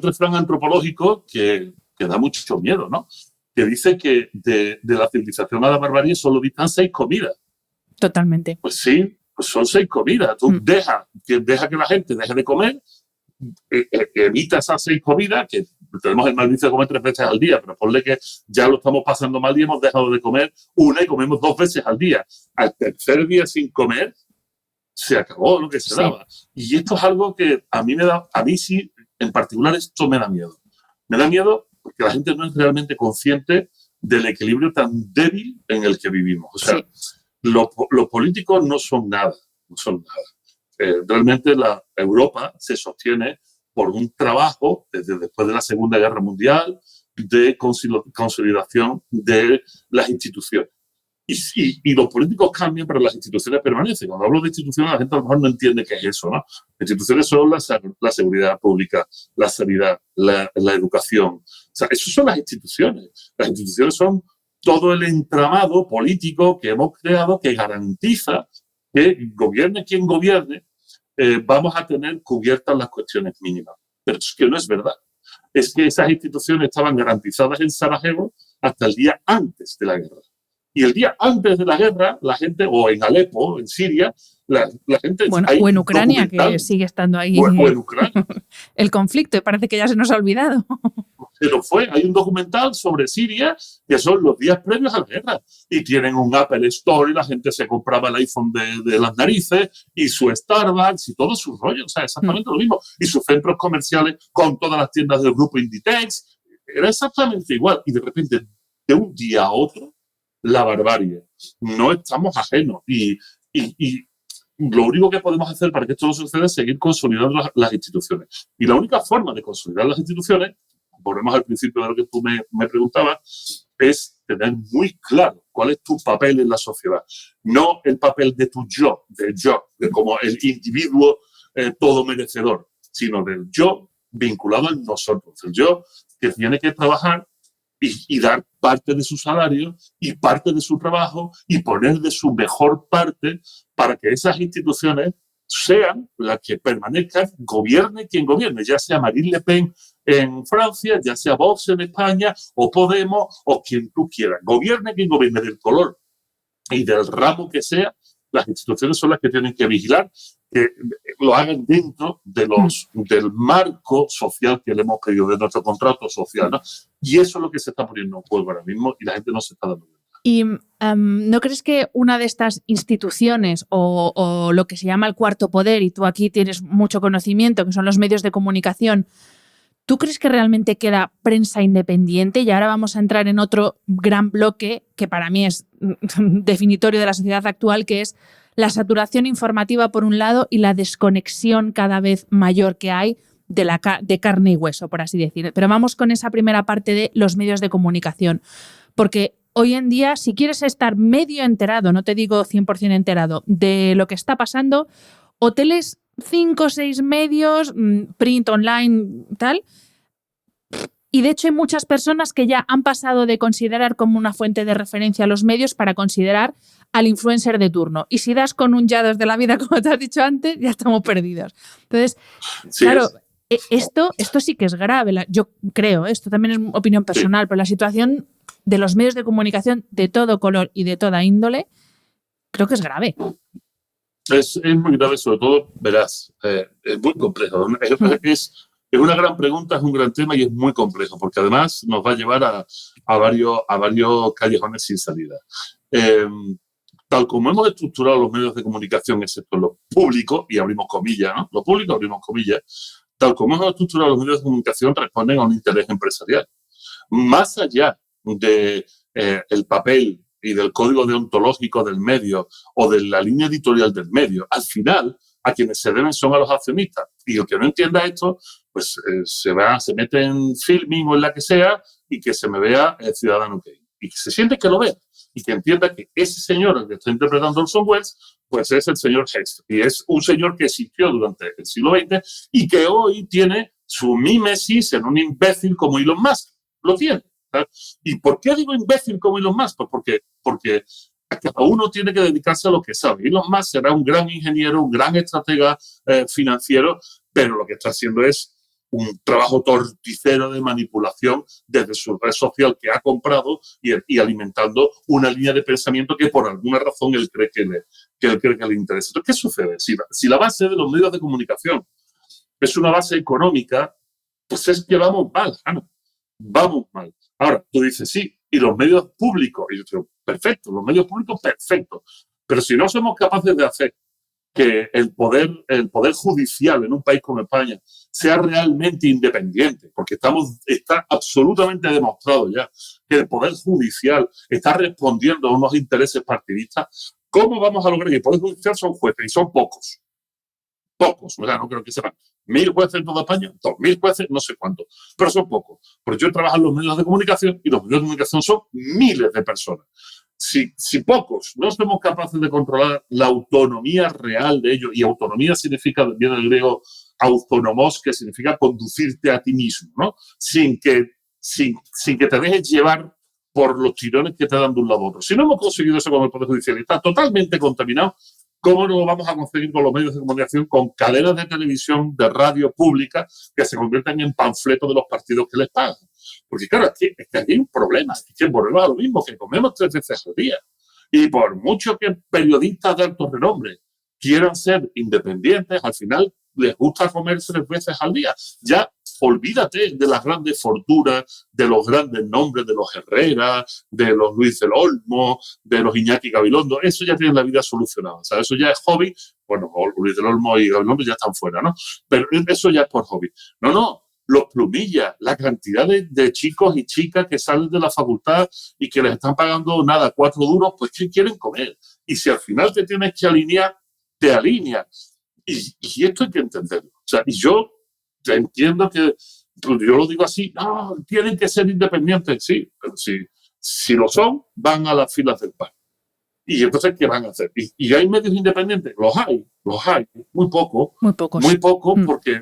refrán antropológico que da mucho miedo, ¿no? Que dice que de la civilización a la barbarie solo distan 6 comidas. Totalmente. Pues sí, pues son 6 comidas. Tú deja que la gente deje de comer, evita esas 6 comidas, que tenemos el mal vicio de comer 3 veces al día, pero ponle que ya lo estamos pasando mal y hemos dejado de comer una y comemos 2 veces al día. Al tercer día sin comer, se acabó lo que se daba. Y esto es algo que a mí sí, en particular, esto me da miedo. Me da miedo porque la gente no es realmente consciente del equilibrio tan débil en el que vivimos. O sea, los políticos no son nada, no son nada. Realmente la Europa se sostiene por un trabajo desde después de la Segunda Guerra Mundial de consolidación de las instituciones. Y los políticos cambian, pero las instituciones permanecen. Cuando hablo de instituciones, la gente a lo mejor no entiende qué es eso, ¿no? Las instituciones son la seguridad pública, la sanidad, la educación. O sea, esas son las instituciones. Las instituciones son todo el entramado político que hemos creado que garantiza que gobierne quien gobierne, vamos a tener cubiertas las cuestiones mínimas. Pero es que no es verdad. Es que esas instituciones estaban garantizadas en Sarajevo hasta el día antes de la guerra. Y el día antes de la guerra, la gente, o en Alepo, en Siria, la gente... Bueno, o en Ucrania, que sigue estando ahí o en Ucrania. El conflicto, y parece que ya se nos ha olvidado. Pero hay un documental sobre Siria que son los días previos a la guerra. Y tienen un Apple Store y la gente se compraba el iPhone de las narices y su Starbucks y todos sus rollos. O sea, exactamente lo mismo. Y sus centros comerciales con todas las tiendas del grupo Inditex. Era exactamente igual. Y de repente, de un día a otro, la barbarie. No estamos ajenos. Y lo único que podemos hacer para que esto no suceda es seguir consolidando las instituciones. Y la única forma de consolidar las instituciones, volvemos al principio de lo que tú me preguntabas, es tener muy claro cuál es tu papel en la sociedad. No el papel de tu yo, de como el individuo todo merecedor, sino del yo vinculado en nosotros. El yo que tiene que trabajar y dar parte de su salario y parte de su trabajo y poner de su mejor parte para que esas instituciones sean las que permanezcan, gobierne quien gobierne, ya sea Marine Le Pen en Francia, ya sea Vox en España, o Podemos, o quien tú quieras. Gobierne quien gobierne, del color y del ramo que sea, las instituciones son las que tienen que vigilar que lo hagan dentro de del marco social que le hemos pedido, de nuestro contrato social, ¿no? Y eso es lo que se está poniendo en juego ahora mismo y la gente no se está dando cuenta. ¿Y no crees que una de estas instituciones o lo que se llama el cuarto poder, y tú aquí tienes mucho conocimiento, que son los medios de comunicación, ¿tú crees que realmente queda prensa independiente? Y ahora vamos a entrar en otro gran bloque que para mí es definitorio de la sociedad actual, que es la saturación informativa por un lado y la desconexión cada vez mayor que hay de carne y hueso, por así decir. Pero vamos con esa primera parte de los medios de comunicación. Porque hoy en día, si quieres estar medio enterado, no te digo 100% enterado, de lo que está pasando, hoteles 5 o 6 medios, print, online, tal. Y de hecho hay muchas personas que ya han pasado de considerar como una fuente de referencia a los medios para considerar al influencer de turno. Y si das con un ya de la vida, como te has dicho antes, ya estamos perdidos. Entonces, sí, claro, esto sí que es grave. Yo creo, esto también es opinión personal, sí, pero la situación de los medios de comunicación de todo color y de toda índole, creo que es grave. Es muy grave, sobre todo, verás, es muy complejo. Es una gran pregunta, es un gran tema y es muy complejo, porque además nos va a llevar a varios callejones sin salida. Tal como hemos estructurado los medios de comunicación, excepto lo público, y abrimos comillas, ¿no? Lo público, abrimos comillas, tal como hemos estructurado los medios de comunicación, responden a un interés empresarial. Más allá del papel y del código deontológico del medio o de la línea editorial del medio, al final, a quienes se deben son a los accionistas. Y el que no entienda esto, pues se mete en Filming o en la que sea y que se me vea el ciudadano que y que se siente que lo vea y que entienda que ese señor el que está interpretando Orson Welles, pues es el señor Hext. Y es un señor que existió durante el siglo XX y que hoy tiene su mímesis en un imbécil como Elon Musk. Lo tiene. ¿Sabes? ¿Y por qué digo imbécil como Elon Musk? Pues porque cada uno tiene que dedicarse a lo que sabe. Elon Musk será un gran ingeniero, un gran estratega financiero, pero lo que está haciendo es un trabajo torticero de manipulación desde su red social que ha comprado y alimentando una línea de pensamiento que por alguna razón él cree que le interesa. Entonces, ¿qué sucede? Si la base de los medios de comunicación es una base económica, pues es que vamos mal, Ana. Vamos mal. Ahora, tú dices, sí, y los medios públicos, y yo digo, perfecto, los medios públicos, perfecto. Pero si no somos capaces de hacer que el poder judicial en un país como España sea realmente independiente, porque está absolutamente demostrado ya que el poder judicial está respondiendo a unos intereses partidistas. ¿Cómo vamos a lograr que el poder judicial son jueces y son pocos? Pocos, o sea, no creo que sepan 1.000 jueces en toda España, 2.000 jueces, no sé cuántos, pero son pocos. Porque yo trabajo en los medios de comunicación y los medios de comunicación son miles de personas. Si pocos no somos capaces de controlar la autonomía real de ellos, y autonomía significa, viene del griego autonomos, que significa conducirte a ti mismo, ¿no? Sin que te dejes llevar por los tirones que te dan de un lado a otro. Si no hemos conseguido eso con el Poder Judicial, está totalmente contaminado, ¿cómo no lo vamos a conseguir con los medios de comunicación, con cadenas de televisión, de radio pública, que se conviertan en panfletos de los partidos que les pagan? Porque claro, es que aquí hay un problema, es que volvemos a lo mismo, que comemos 3 veces al día. Y por mucho que periodistas de alto renombre quieran ser independientes, al final les gusta comer 3 veces al día. Ya olvídate de las grandes fortunas, de los grandes nombres, de los Herrera, de los Luis del Olmo, de los Iñaki Gabilondo. Eso ya tiene la vida solucionada. O sea, eso ya es hobby. Bueno, Luis del Olmo y Gabilondo ya están fuera, ¿no? Pero eso ya es por hobby. No. Los plumillas, la cantidad de chicos y chicas que salen de la facultad y que les están pagando 4 duros, pues ¿qué quieren comer? Y si al final te tienes que alinear, te alineas. Y esto hay que entenderlo. O sea, y yo entiendo que, yo lo digo así, no, tienen que ser independientes, sí, pero si lo son, van a las filas del PAN. Y entonces, ¿qué van a hacer? ¿Y hay medios independientes? Los hay, muy pocos. Muy pocos, porque...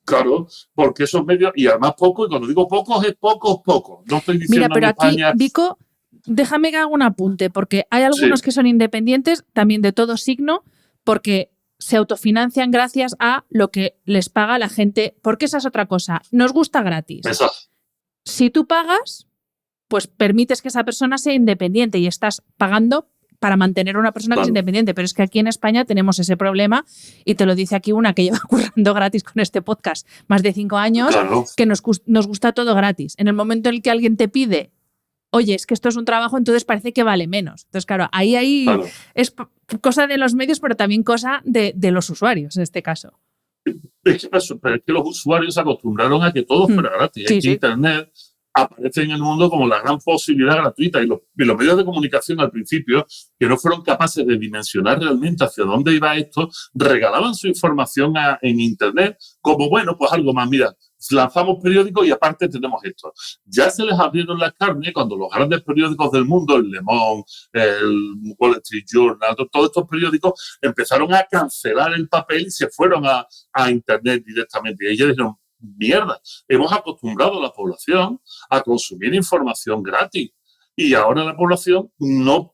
Claro, porque esos medios, y además pocos, y cuando digo pocos, es pocos. No estoy diciendo. Mira, pero en aquí, España... Vico, déjame que haga un apunte, porque hay algunos que son independientes, también de todo signo, porque se autofinancian gracias a lo que les paga la gente, porque esa es otra cosa. Nos gusta gratis. Exacto. Si tú pagas, pues permites que esa persona sea independiente y estás pagando para mantener a una persona que es independiente. Pero es que aquí en España tenemos ese problema, y te lo dice aquí una que lleva currando gratis con este podcast más de 5 años, que nos gusta todo gratis. En el momento en el que alguien te pide, oye, es que esto es un trabajo, entonces parece que vale menos. Entonces, claro, ahí es cosa de los medios, pero también cosa de los usuarios en este caso. Es que los usuarios se acostumbraron a que todo fuera gratis. Sí. Internet aparece en el mundo como la gran posibilidad gratuita, y los medios de comunicación al principio, que no fueron capaces de dimensionar realmente hacia dónde iba esto, regalaban su información en Internet como, bueno, pues algo más, mira, lanzamos periódicos y aparte tenemos esto. Ya se les abrieron las carnes cuando los grandes periódicos del mundo, el Le Monde, el Wall Street Journal, todos estos periódicos empezaron a cancelar el papel y se fueron a Internet directamente. Y ellos dijeron, mierda, hemos acostumbrado a la población a consumir información gratis, y ahora la población no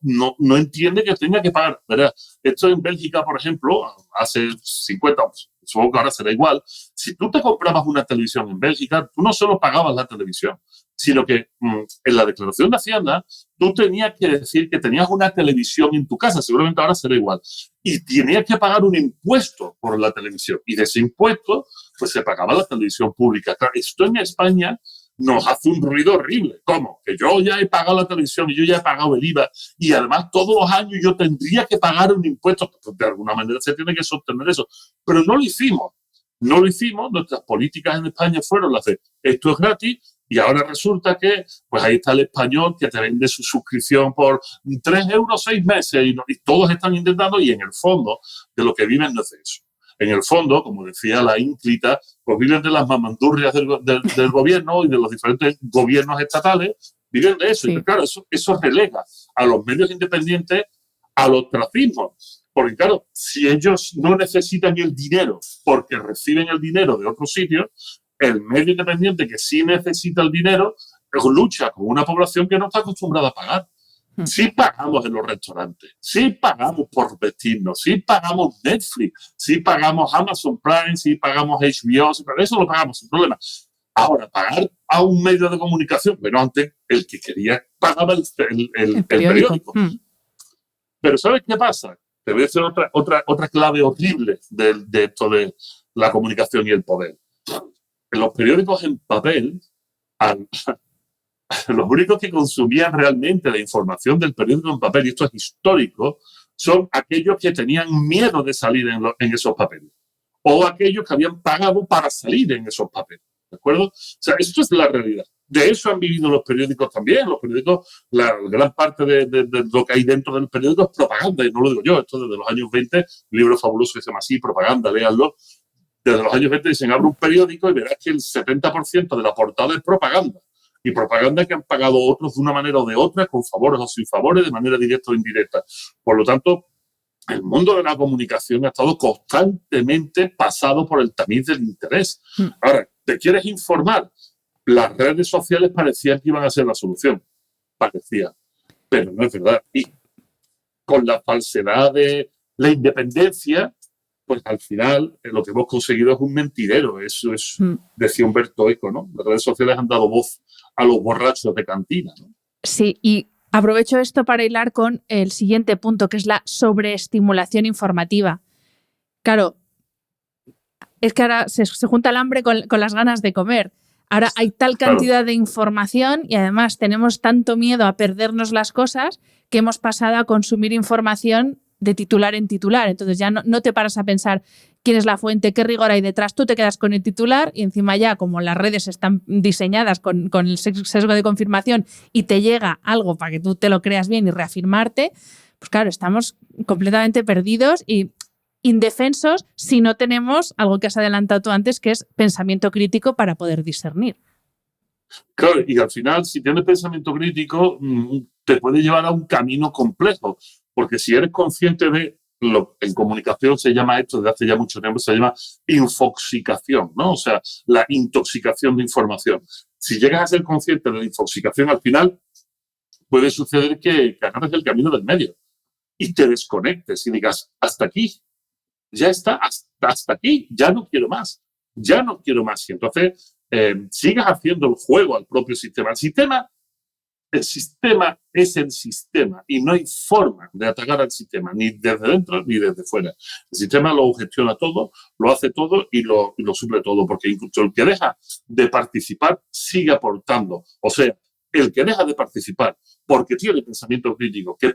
entiende que tenga que pagar. ¿Verdad? Esto en Bélgica, por ejemplo, hace 50 años, supongo que ahora será igual. Si tú te comprabas una televisión en Bélgica, tú no solo pagabas la televisión, sino que en la declaración de Hacienda tú tenías que decir que tenías una televisión en tu casa, seguramente ahora será igual, y tenías que pagar un impuesto por la televisión, y de ese impuesto pues se pagaba la televisión pública. Claro, esto en España nos hace un ruido horrible. ¿Cómo? Que yo ya he pagado la televisión y yo ya he pagado el IVA, y además todos los años yo tendría que pagar un impuesto. De alguna manera se tiene que sostener eso. Pero no lo hicimos. Nuestras políticas en España fueron las de esto es gratis, y ahora resulta que pues ahí está el español que te vende su suscripción por 3 euros 6 meses, y todos están intentando, y en el fondo de lo que viven no es de eso. En el fondo, como decía la ínclita, pues viven de las mamandurrias del gobierno y de los diferentes gobiernos estatales, viven de eso. Sí. Y claro, eso relega a los medios independientes al ostracismo. Porque claro, si ellos no necesitan el dinero porque reciben el dinero de otros sitios, el medio independiente que sí necesita el dinero lucha con una población que no está acostumbrada a pagar. Sí pagamos en los restaurantes, sí pagamos por vestirnos, sí pagamos Netflix, sí pagamos Amazon Prime, sí pagamos HBO, eso lo pagamos sin problema. Ahora, pagar a un medio de comunicación, bueno, antes el que quería pagaba el periódico. Pero ¿sabes qué pasa? Te voy a decir otra clave horrible de esto de la comunicación y el poder. En los periódicos en papel, los únicos que consumían realmente la información del periódico en papel, y esto es histórico, son aquellos que tenían miedo de salir en esos papeles o aquellos que habían pagado para salir en esos papeles. ¿De acuerdo? O sea, esto es la realidad. De eso han vivido los periódicos también. Los periódicos, la gran parte de lo que hay dentro del periódico es propaganda, y no lo digo yo, esto desde los años 20, un libro fabuloso que se llama así, Propaganda, léanlo. Desde los años 20 dicen, abre un periódico y verás que el 70% de la portada es propaganda. Y propaganda que han pagado otros de una manera o de otra, con favores o sin favores, de manera directa o indirecta. Por lo tanto, el mundo de la comunicación ha estado constantemente pasado por el tamiz del interés. Ahora, ¿te quieres informar? Las redes sociales parecían que iban a ser la solución. Parecía. Pero no es verdad. Y con la falsedad de la independencia, pues al final lo que hemos conseguido es un mentidero. Eso es, decía Humberto Eco, ¿no? Las redes sociales han dado voz a los borrachos de cantina, ¿no? Sí, y aprovecho esto para hilar con el siguiente punto, que es la sobreestimulación informativa. Claro, es que ahora se junta el hambre con las ganas de comer. Ahora hay tal cantidad de información y además tenemos tanto miedo a perdernos las cosas que hemos pasado a consumir información de titular en titular. Entonces ya no te paras a pensar quién es la fuente, qué rigor hay detrás. Tú te quedas con el titular y encima ya, como las redes están diseñadas con el sesgo de confirmación y te llega algo para que tú te lo creas bien y reafirmarte, pues claro, estamos completamente perdidos y indefensos si no tenemos algo que has adelantado tú antes, que es pensamiento crítico para poder discernir. Claro, y al final, si tienes pensamiento crítico, te puede llevar a un camino complejo, porque si eres consciente de en comunicación se llama esto desde hace ya mucho tiempo, se llama infoxicación, ¿no? O sea, la intoxicación de información. Si llegas a ser consciente de la infoxicación, al final puede suceder que agarres el camino del medio y te desconectes y digas, hasta aquí, ya está, hasta aquí, ya no quiero más. Y entonces sigas haciendo el juego al propio sistema. El sistema es el sistema y no hay forma de atacar al sistema, ni desde dentro ni desde fuera. El sistema lo gestiona todo, lo hace todo y lo suple todo, porque incluso el que deja de participar sigue aportando. O sea, el que deja de participar porque tiene pensamiento crítico, que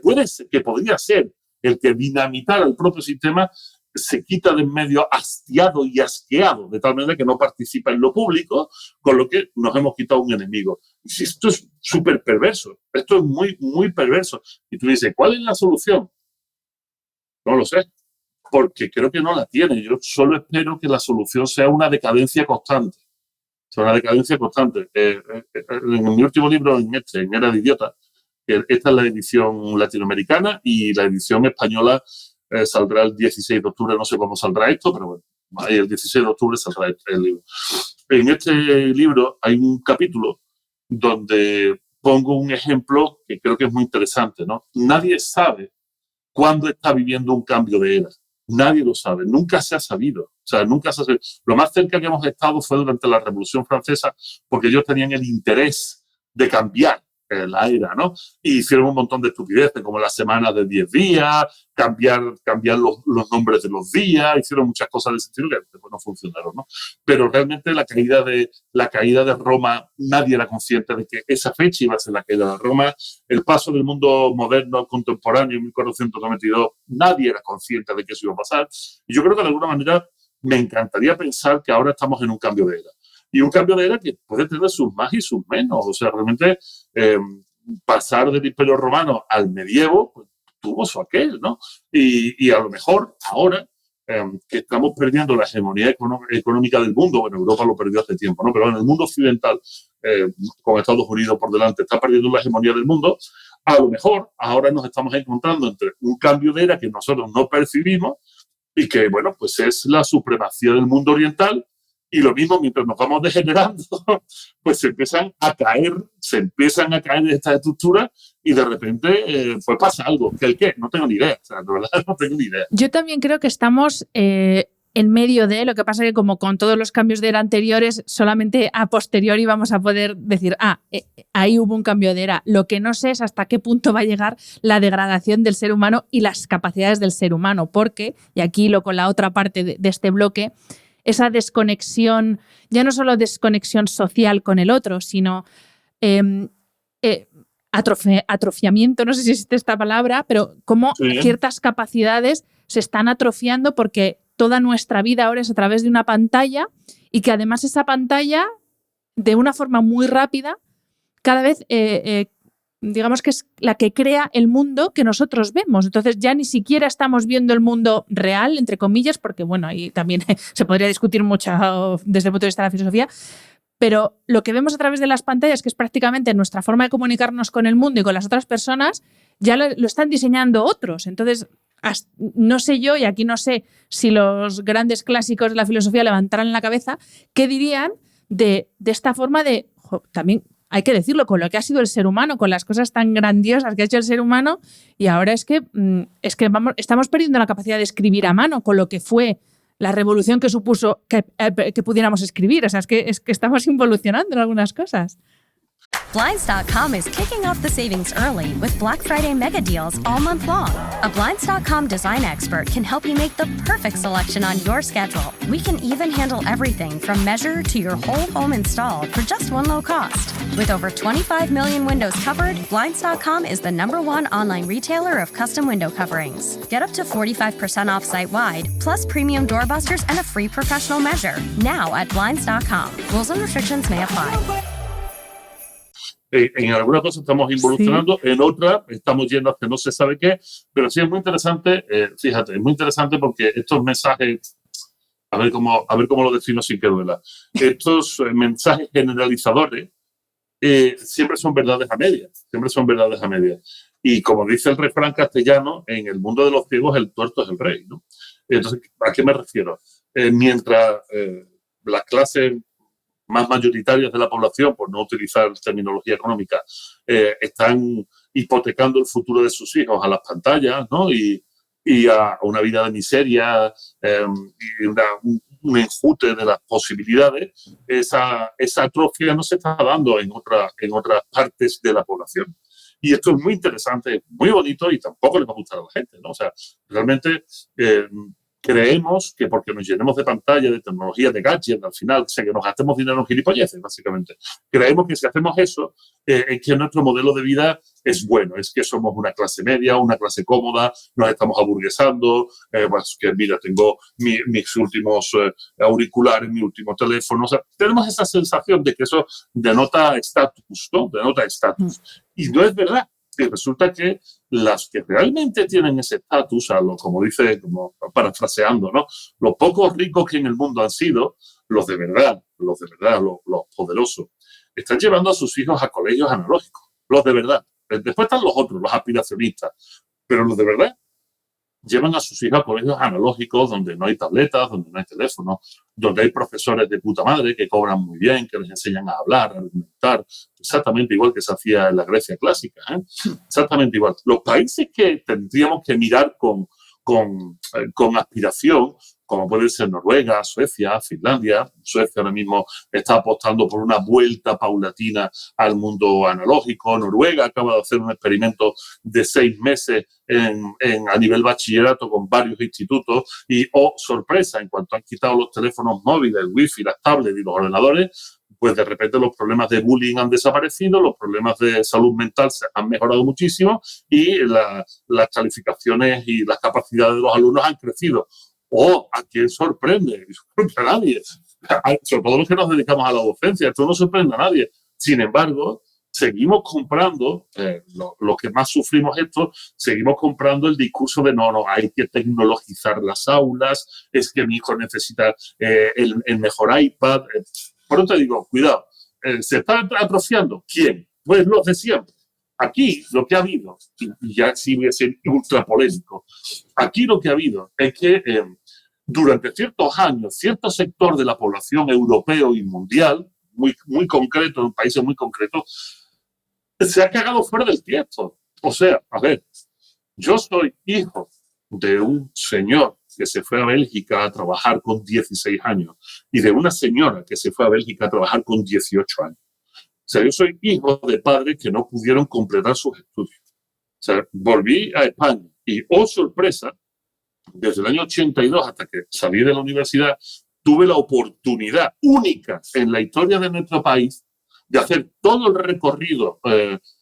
podría ser el que dinamitara el propio sistema, se quita de en medio hastiado y asqueado, de tal manera que no participa en lo público, con lo que nos hemos quitado un enemigo. Y esto es súper perverso, esto es muy, muy perverso. Y tú dices, ¿cuál es la solución? No lo sé, porque creo que no la tiene. Yo solo espero que la solución sea una decadencia constante. En mi último libro, en Era de Idiota, esta es la edición latinoamericana y la edición española saldrá el 16 de octubre, no sé cómo saldrá esto, pero bueno, ahí el 16 de octubre saldrá el libro. En este libro hay un capítulo donde pongo un ejemplo que creo que es muy interesante, ¿no? Nadie sabe cuándo está viviendo un cambio de era. Nadie lo sabe, nunca se ha sabido. O sea, nunca se ha sabido. Lo más cerca que hemos estado fue durante la Revolución Francesa, porque ellos tenían el interés de cambiar la era, ¿no? Y hicieron un montón de estupideces, como la semana de 10 días, cambiar los nombres de los días, hicieron muchas cosas de ese estilo que después no funcionaron, ¿no? Pero realmente la caída de Roma, nadie era consciente de que esa fecha iba a ser la caída de Roma. El paso del mundo moderno al contemporáneo en 1492, nadie era consciente de que eso iba a pasar. Y yo creo que de alguna manera me encantaría pensar que ahora estamos en un cambio de era. Y un cambio de era que puede tener sus más y sus menos. O sea, realmente pasar del Imperio Romano al medievo pues, tuvo su aquel, ¿no? Y a lo mejor ahora que estamos perdiendo la hegemonía económica del mundo, bueno, Europa lo perdió hace tiempo, ¿no? Pero en el mundo occidental, con Estados Unidos por delante, está perdiendo la hegemonía del mundo. A lo mejor ahora nos estamos encontrando entre un cambio de era que nosotros no percibimos y que, bueno, pues es la supremacía del mundo oriental. Y lo mismo, mientras nos vamos degenerando, pues se empiezan a caer estas estructuras y de repente pues pasa algo. ¿Qué? No tengo ni idea. O sea, de verdad no tengo ni idea. Yo también creo que estamos en medio de, lo que pasa que como con todos los cambios de era anteriores, solamente a posteriori vamos a poder decir, ahí hubo un cambio de era. Lo que no sé es hasta qué punto va a llegar la degradación del ser humano y las capacidades del ser humano, porque, y aquí lo con la otra parte de este bloque, esa desconexión, ya no solo desconexión social con el otro, sino atrofiamiento, no sé si existe esta palabra, pero cómo ciertas capacidades se están atrofiando porque toda nuestra vida ahora es a través de una pantalla y que además esa pantalla, de una forma muy rápida, cada vez, digamos que es la que crea el mundo que nosotros vemos. Entonces ya ni siquiera estamos viendo el mundo real, entre comillas, porque bueno, ahí también se podría discutir mucho desde el punto de vista de la filosofía, pero lo que vemos a través de las pantallas, que es prácticamente nuestra forma de comunicarnos con el mundo y con las otras personas, ya lo están diseñando otros. Entonces, no sé yo, y aquí no sé si los grandes clásicos de la filosofía levantaran la cabeza, ¿qué dirían de esta forma de, también hay que decirlo, con lo que ha sido el ser humano, con las cosas tan grandiosas que ha hecho el ser humano, y ahora es que estamos perdiendo la capacidad de escribir a mano, con lo que fue la revolución que supuso que pudiéramos escribir. O sea, es que estamos involucionando en algunas cosas. Blinds.com is kicking off the savings early with Black Friday mega deals all month long. A Blinds.com design expert can help you make the perfect selection on your schedule. We can even handle everything from measure to your whole home installed for just one low cost. With over 25 million windows covered, Blinds.com is the #1 online retailer of custom window coverings. Get up to 45% off site-wide, plus premium doorbusters and a free professional measure. Now at Blinds.com. Rules and restrictions may apply. En alguna cosa estamos involucionando, en otra estamos yendo hacia no se sabe qué, pero sí es muy interesante, fíjate, es muy interesante porque estos mensajes, a ver cómo lo defino sin que duela, estos mensajes generalizadores siempre son verdades a medias, Y como dice el refrán castellano, en el mundo de los ciegos el tuerto es el rey, ¿no? Entonces, ¿a qué me refiero? Mientras las clases más mayoritarias de la población, por no utilizar terminología económica, están hipotecando el futuro de sus hijos a las pantallas, ¿no? y a una vida de miseria y un enjute de las posibilidades, esa atrofia no se está dando en otras partes de la población. Y esto es muy interesante, muy bonito y tampoco le va a gustar a la gente, ¿no? O sea, realmente creemos que porque nos llenemos de pantalla, de tecnología, de gadgets, al final, que nos gastemos dinero en gilipolleces, básicamente. Creemos que si hacemos eso, es que nuestro modelo de vida es bueno, es que somos una clase media, una clase cómoda, nos estamos aburguesando, pues que mira, tengo mis últimos auriculares, mi último teléfono. O sea, tenemos esa sensación de que eso denota estatus, ¿no? Denota estatus. Y no es verdad. Y resulta que las que realmente tienen ese estatus, como dice, parafraseando, ¿no? Los pocos ricos que en el mundo han sido, los de verdad, los poderosos, están llevando a sus hijos a colegios analógicos, los de verdad. Después están los otros, los aspiracionistas, pero los de verdad llevan a sus hijos a colegios analógicos donde no hay tabletas, donde no hay teléfonos, donde hay profesores de puta madre que cobran muy bien, que les enseñan a hablar, a argumentar, exactamente igual que se hacía en la Grecia clásica, exactamente igual. Los países que tendríamos que mirar con aspiración, como pueden ser Noruega, Suecia, Finlandia. Suecia ahora mismo está apostando por una vuelta paulatina al mundo analógico. Noruega acaba de hacer un experimento de 6 meses a nivel bachillerato con varios institutos y, sorpresa, en cuanto han quitado los teléfonos móviles, el wifi, las tablets y los ordenadores, pues de repente los problemas de bullying han desaparecido, los problemas de salud mental se han mejorado muchísimo y las calificaciones y las capacidades de los alumnos han crecido. ¿A quién sorprende? A nadie. Sobre todo los que nos dedicamos a la docencia, esto no sorprende a nadie. Sin embargo, seguimos comprando, los que más sufrimos esto, seguimos comprando el discurso de no, hay que tecnologizar las aulas, es que mi hijo necesita el mejor iPad. Por eso te digo, cuidado, ¿se está atrofiando? ¿Quién? Pues los de siempre. Aquí lo que ha habido, y ya sí voy a ser ultra polémico, aquí lo que ha habido es que durante ciertos años, cierto sector de la población europeo y mundial, muy concreto, en países muy concretos, se ha cagado fuera del tiesto. O sea, a ver, yo soy hijo de un señor que se fue a Bélgica a trabajar con 16 años y de una señora que se fue a Bélgica a trabajar con 18 años. O sea, yo soy hijo de padres que no pudieron completar sus estudios. O sea, volví a España y, sorpresa, desde el año 82 hasta que salí de la universidad, tuve la oportunidad única en la historia de nuestro país de hacer todo el recorrido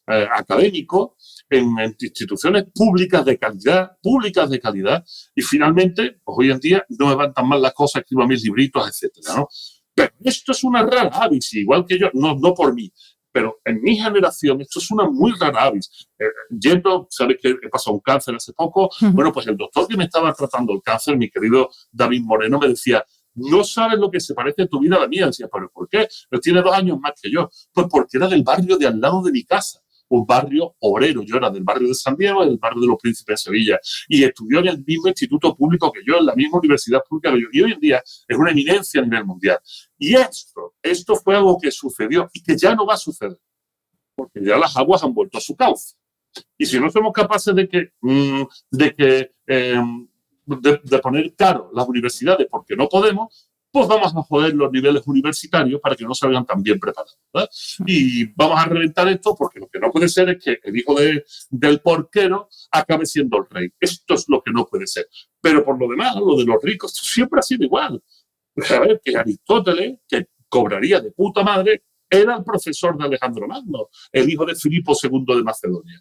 académico en instituciones públicas de calidad, y finalmente, pues hoy en día no me van tan mal las cosas, escribo mis libritos, etcétera, ¿no? Pero esto es una rara avis, igual que yo, no por mí, pero en mi generación esto es una muy rara avis. Sabes que he pasado un cáncer hace poco. Bueno, pues el doctor que me estaba tratando el cáncer, mi querido David Moreno, me decía, no sabes lo que se parece tu vida a la mía. Decía, ¿pero por qué? Él tiene 2 años más que yo. Pues porque era del barrio de al lado de mi casa, un barrio obrero. Yo era del barrio de San Diego, del barrio de los Príncipes de Sevilla, y estudió en el mismo instituto público que yo, en la misma universidad pública que yo, y hoy en día es una eminencia a nivel mundial. Y esto fue algo que sucedió y que ya no va a suceder, porque ya las aguas han vuelto a su cauce. Y si no somos capaces de poner caro las universidades porque no podemos, pues vamos a joder los niveles universitarios para que no salgan tan bien preparados, ¿verdad? Y vamos a reventar esto, porque lo que no puede ser es que el hijo del porquero acabe siendo el rey. Esto es lo que no puede ser. Pero por lo demás, lo de los ricos, esto siempre ha sido igual. A ver, que Aristóteles, que cobraría de puta madre, era el profesor de Alejandro Magno, el hijo de Filipo II de Macedonia.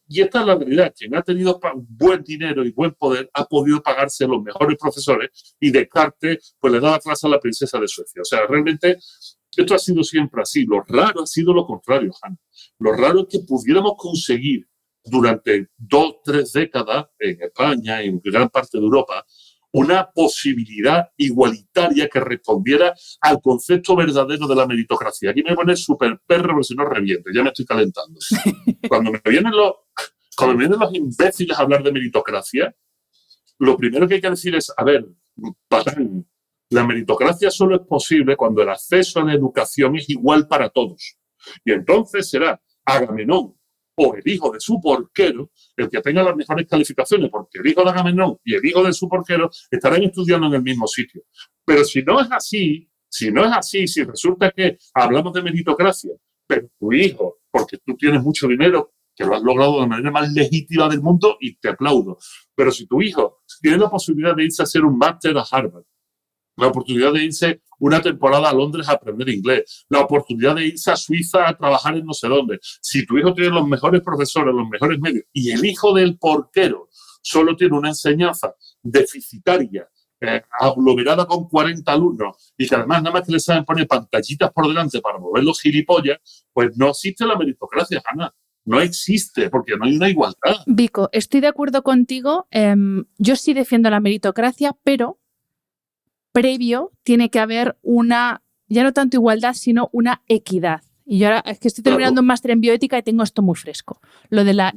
Y esta es la realidad. Quien ha tenido buen dinero y buen poder ha podido pagarse los mejores profesores, y Descartes pues le daba clase a la princesa de Suecia. O sea, realmente esto ha sido siempre así. Lo raro ha sido lo contrario, Hanna. Lo raro es que pudiéramos conseguir durante 2-3 décadas en España, en gran parte de Europa, una posibilidad igualitaria que respondiera al concepto verdadero de la meritocracia. Aquí me pone súper perro, porque si no reviento, ya me estoy calentando. Cuando me vienen los imbéciles a hablar de meritocracia, lo primero que hay que decir es, a ver, patán, la meritocracia solo es posible cuando el acceso a la educación es igual para todos. Y entonces será Agamenón o el hijo de su porquero el que tenga las mejores calificaciones, porque el hijo de Agamenón y el hijo de su porquero estarán estudiando en el mismo sitio. Pero si no es así, si resulta que hablamos de meritocracia, pero tu hijo, porque tú tienes mucho dinero, que lo has logrado de la manera más legítima del mundo, y te aplaudo, pero si tu hijo tiene la posibilidad de irse a hacer un máster a Harvard, la oportunidad de irse una temporada a Londres a aprender inglés, la oportunidad de irse a Suiza a trabajar en no sé dónde, si tu hijo tiene los mejores profesores, los mejores medios, y el hijo del porquero solo tiene una enseñanza deficitaria, aglomerada con 40 alumnos, y que además nada más que le saben poner pantallitas por delante para mover los gilipollas, pues no existe la meritocracia, Hanna. No existe, porque no hay una igualdad. Vico, estoy de acuerdo contigo. Yo sí defiendo la meritocracia, pero previo tiene que haber una, ya no tanto igualdad, sino una equidad. Y yo ahora es que estoy terminando un máster en bioética y tengo esto muy fresco. Lo de la,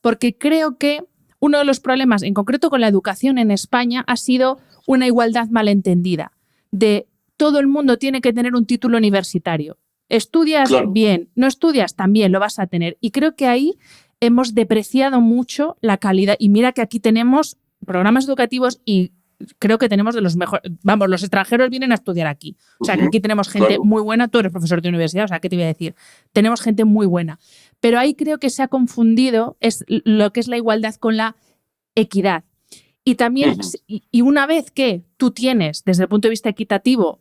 porque creo que uno de los problemas, en concreto con la educación en España, ha sido una igualdad malentendida. De todo el mundo tiene que tener un título universitario. Estudias bien, no estudias también lo vas a tener. Y creo que ahí hemos depreciado mucho la calidad. Y mira que aquí tenemos programas educativos y creo que tenemos de los mejores. Vamos, los extranjeros vienen a estudiar aquí. O sea, que aquí tenemos gente muy buena. Tú eres profesor de universidad, o sea, ¿qué te voy a decir? Tenemos gente muy buena. Pero ahí creo que se ha confundido lo que es la igualdad con la equidad. Y también, y una vez que tú tienes, desde el punto de vista equitativo,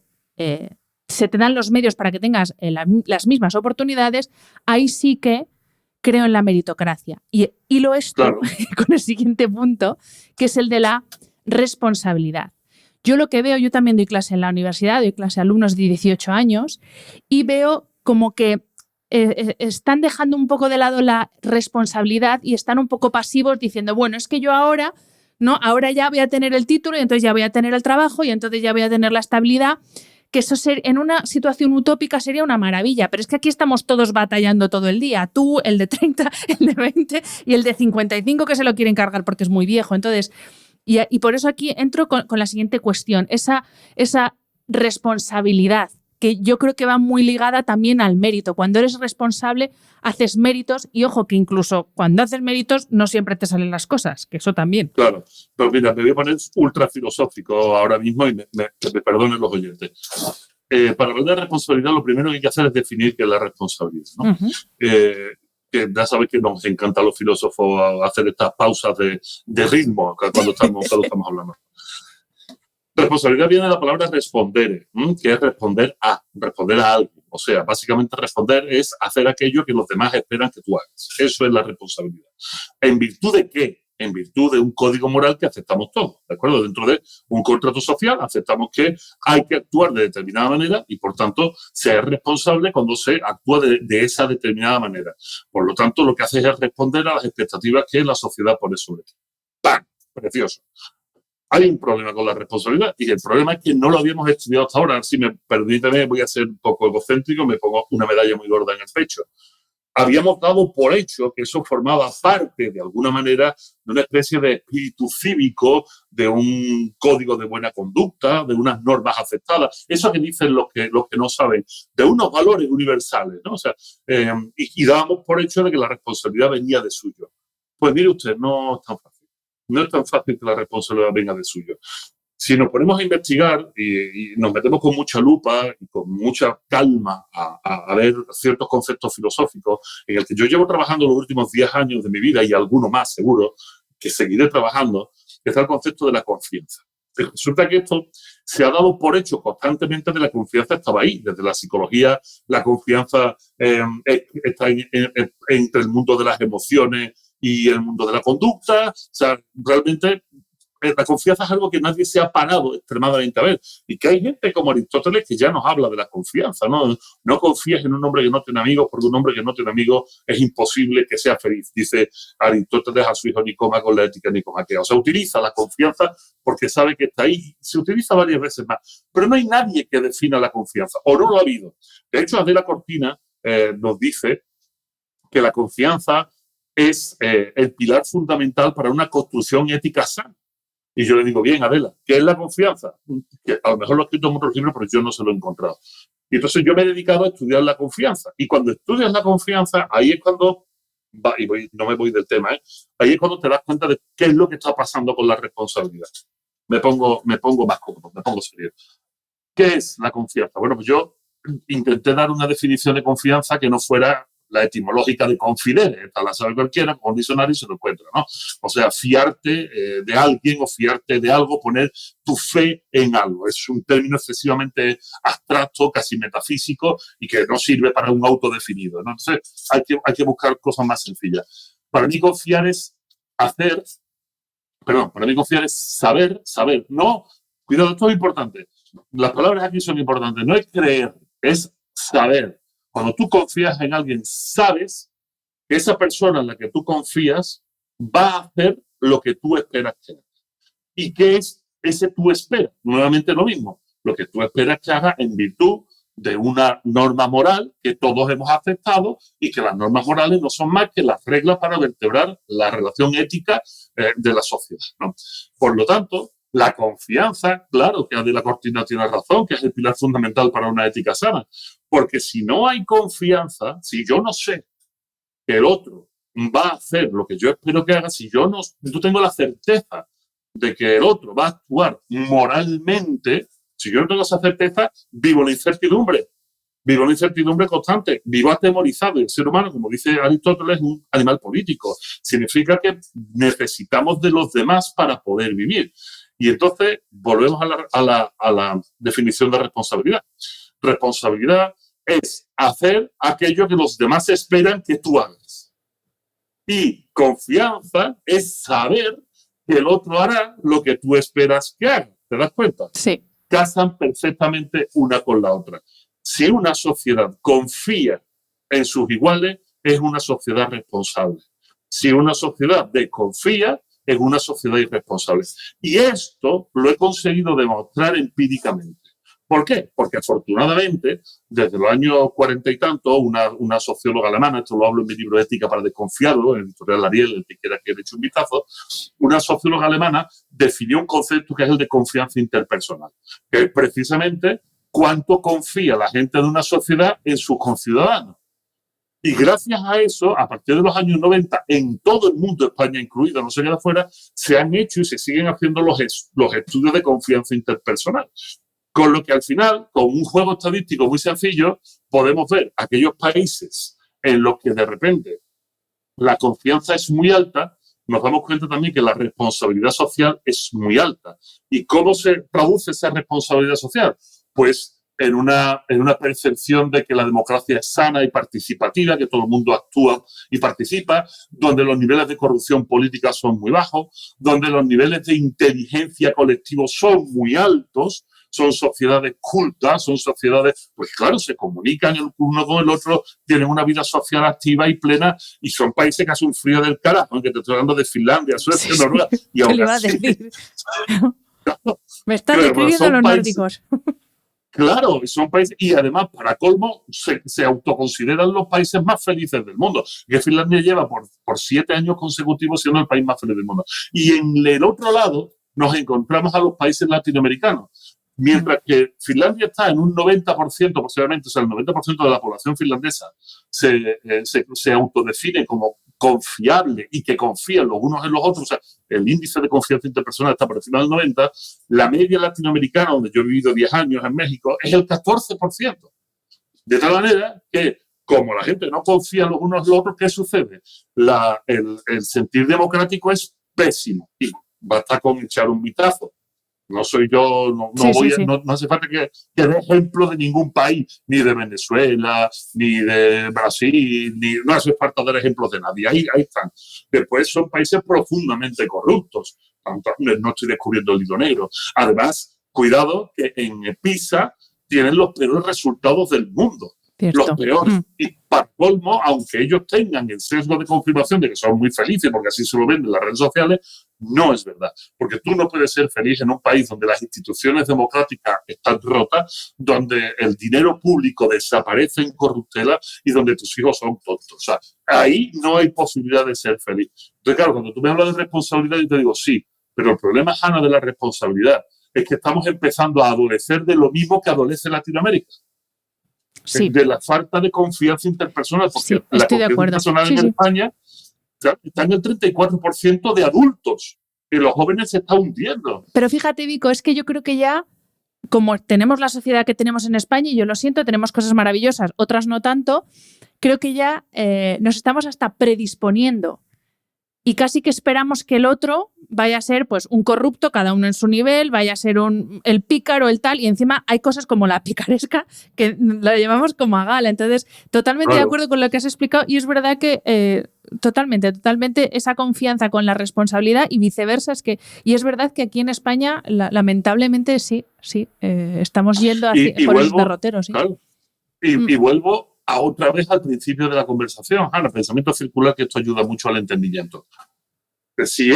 se te dan los medios para que tengas las mismas oportunidades, ahí sí que creo en la meritocracia. Y hilo esto con el siguiente punto, que es el de la responsabilidad. Yo lo que veo, yo también doy clase en la universidad, doy clase a alumnos de 18 años y veo como que están dejando un poco de lado la responsabilidad y están un poco pasivos diciendo, bueno, es que yo ahora ya voy a tener el título y entonces ya voy a tener el trabajo y entonces ya voy a tener la estabilidad, que eso en una situación utópica sería una maravilla, pero es que aquí estamos todos batallando todo el día, tú, el de 30, el de 20 y el de 55 que se lo quieren cargar porque es muy viejo. Entonces, y por eso aquí entro con la siguiente cuestión, esa responsabilidad, que yo creo que va muy ligada también al mérito. Cuando eres responsable, haces méritos y ojo que incluso cuando haces méritos no siempre te salen las cosas, que eso también. Claro, pero mira, me voy a poner ultra filosófico ahora mismo y me perdonen los oyentes. Para hablar de responsabilidad, lo primero que hay que hacer es definir qué es la responsabilidad, ¿no? Que ya sabéis que nos encanta a los filósofos hacer estas pausas de ritmo cuando estamos hablando. Responsabilidad viene de la palabra respondere, que es responder a alguien. O sea, básicamente responder es hacer aquello que los demás esperan que tú hagas. Eso es la responsabilidad. ¿En virtud de qué? En virtud de un código moral que aceptamos todos, ¿de acuerdo? Dentro de un contrato social aceptamos que hay que actuar de determinada manera y, por tanto, se es responsable cuando se actúa de esa determinada manera. Por lo tanto, lo que hace es responder a las expectativas que la sociedad pone sobre ti. ¡Pam! Precioso. Hay un problema con la responsabilidad y el problema es que no lo habíamos estudiado hasta ahora. Si me permíteme, voy a ser un poco egocéntrico, me pongo una medalla muy gorda en el pecho. Habíamos dado por hecho que eso formaba parte, de alguna manera, de una especie de espíritu cívico, de un código de buena conducta, de unas normas aceptadas. Eso que dicen los que no saben, de unos valores universales, ¿no? O sea, y dábamos por hecho de que la responsabilidad venía de suyo. Pues mire usted, no es tan fácil. No es tan fácil que la responsabilidad venga de suyo. Si nos ponemos a investigar y nos metemos con mucha lupa y con mucha calma a ver ciertos conceptos filosóficos en el que yo llevo trabajando los últimos 10 años de mi vida y alguno más seguro que seguiré trabajando, está el concepto de la confianza. Resulta que esto se ha dado por hecho constantemente de la confianza estaba ahí. Desde la psicología, la confianza está entre el mundo de las emociones y el mundo de la conducta. O sea, realmente la confianza es algo que nadie se ha parado extremadamente a ver. Y que hay gente como Aristóteles que ya nos habla de la confianza, ¿no? No confíes en un hombre que no tiene amigos, porque un hombre que no tiene amigos es imposible que sea feliz, dice Aristóteles a su hijo Nicoma con la ética nicomaquea. O sea, utiliza la confianza porque sabe que está ahí. Se utiliza varias veces más. Pero no hay nadie que defina la confianza, o no lo ha habido. De hecho, Adela Cortina nos dice que la confianza es el pilar fundamental para una construcción ética sana. Y yo le digo, bien, Adela, ¿qué es la confianza? Que a lo mejor lo he escrito en otros libros, pero yo no se lo he encontrado. Y entonces yo me he dedicado a estudiar la confianza. Y cuando estudias la confianza, ahí es cuando, no me voy del tema, ahí es cuando te das cuenta de qué es lo que está pasando con la responsabilidad. Me pongo más cómodo, me pongo serio. ¿Qué es la confianza? Bueno, pues yo intenté dar una definición de confianza que no fuera la etimológica de confidere, esta la sabe cualquiera, con un diccionario se lo encuentra, ¿no? O sea, fiarte de alguien o fiarte de algo, poner tu fe en algo. Es un término excesivamente abstracto, casi metafísico y que no sirve para un autodefinido, ¿no? Entonces, hay que buscar cosas más sencillas. Para mí confiar es saber. No, cuidado, esto es importante. Las palabras aquí son importantes. No es creer, es saber. Cuando tú confías en alguien, sabes que esa persona en la que tú confías va a hacer lo que tú esperas que haga. ¿Y qué es ese tú esperas? Nuevamente lo mismo. Lo que tú esperas que haga en virtud de una norma moral que todos hemos aceptado y que las normas morales no son más que las reglas para vertebrar la relación ética de la sociedad, ¿no? Por lo tanto, la confianza, claro que Adela Cortina tiene razón, que es el pilar fundamental para una ética sana. Porque si no hay confianza, si yo no sé que el otro va a hacer lo que yo espero que haga, si yo tengo la certeza de que el otro va a actuar moralmente, si yo no tengo esa certeza, vivo la incertidumbre constante, vivo atemorizado. El ser humano, como dice Aristóteles, es un animal político. Significa que necesitamos de los demás para poder vivir. Y entonces volvemos a la definición de responsabilidad. Responsabilidad es hacer aquello que los demás esperan que tú hagas. Y confianza es saber que el otro hará lo que tú esperas que haga. ¿Te das cuenta? Sí. Casan perfectamente una con la otra. Si una sociedad confía en sus iguales, es una sociedad responsable. Si una sociedad desconfía, es una sociedad irresponsable. Y esto lo he conseguido demostrar empíricamente. ¿Por qué? Porque afortunadamente, desde los años 40 y tanto, una socióloga alemana, esto lo hablo en mi libro Ética para desconfiarlo, en el editorial Ariel, el que quiera que le eche un vistazo, una socióloga alemana definió un concepto que es el de confianza interpersonal, que es precisamente cuánto confía la gente de una sociedad en sus conciudadanos. Y gracias a eso, a partir de los años 90, en todo el mundo, España incluida, no se queda fuera, se han hecho y se siguen haciendo los estudios de confianza interpersonal. Con lo que al final, con un juego estadístico muy sencillo, podemos ver aquellos países en los que de repente la confianza es muy alta, nos damos cuenta también que la responsabilidad social es muy alta. ¿Y cómo se traduce esa responsabilidad social? Pues en una percepción de que la democracia es sana y participativa, que todo el mundo actúa y participa, donde los niveles de corrupción política son muy bajos, donde los niveles de inteligencia colectivos son muy altos, son sociedades cultas, son sociedades, pues claro, se comunican el uno con el otro, tienen una vida social activa y plena, y son países que hacen un frío del carajo, aunque te estoy hablando de Finlandia, Suecia, Noruega, y ¿Qué le iba ahora a sí. decir? Me estás describiendo los nórdicos. Claro, son países, y además, para colmo, se autoconsideran los países más felices del mundo. Que Finlandia lleva por 7 años consecutivos siendo el país más feliz del mundo. Y en el otro lado nos encontramos a los países latinoamericanos. Mientras que Finlandia está en un 90%, posiblemente, o sea, el 90% de la población finlandesa se autodefine como confiable y que confían los unos en los otros, o sea, el índice de confianza interpersonal está por encima del 90%, la media latinoamericana, donde yo he vivido 10 años en México, es el 14%. De tal manera que, como la gente no confía los unos en los otros, ¿qué sucede? El sentir democrático es pésimo y basta con echar un vistazo. No soy yo, no hace falta que dé ejemplo de ningún país, ni de Venezuela, ni de Brasil, no hace falta dar ejemplos de nadie. Ahí están. Después son países profundamente corruptos. No estoy descubriendo el hilo negro. Además, cuidado que en PISA tienen los peores resultados del mundo. Cierto. Los peores. Y para colmo, aunque ellos tengan el sesgo de confirmación de que son muy felices, porque así se lo ven en las redes sociales, no es verdad. Porque tú no puedes ser feliz en un país donde las instituciones democráticas están rotas, donde el dinero público desaparece en corruptela y donde tus hijos son tontos. O sea, ahí no hay posibilidad de ser feliz. Entonces, claro, cuando tú me hablas de responsabilidad, yo te digo sí, pero el problema, Hanna, de la responsabilidad es que estamos empezando a adolecer de lo mismo que adolece Latinoamérica. Sí. De la falta de confianza interpersonal, porque sí, la estoy de confianza acuerdo. interpersonal Sí, en sí. España está en el 34% de adultos y los jóvenes se están hundiendo. Pero fíjate, Vico, es que yo creo que ya, como tenemos la sociedad que tenemos en España, y yo lo siento, tenemos cosas maravillosas, otras no tanto, creo que ya nos estamos hasta predisponiendo y casi que esperamos que el otro vaya a ser pues un corrupto, cada uno en su nivel, vaya a ser el pícaro, el tal, y encima hay cosas como la picaresca que la llamamos como a gala. Entonces, totalmente de acuerdo con lo que has explicado, y es verdad que totalmente esa confianza con la responsabilidad y viceversa, y es verdad que aquí en España lamentablemente sí, estamos yendo por esos derroteros. Sí. Claro, y vuelvo otra vez al principio de la conversación, el pensamiento circular, que esto ayuda mucho al entendimiento. Si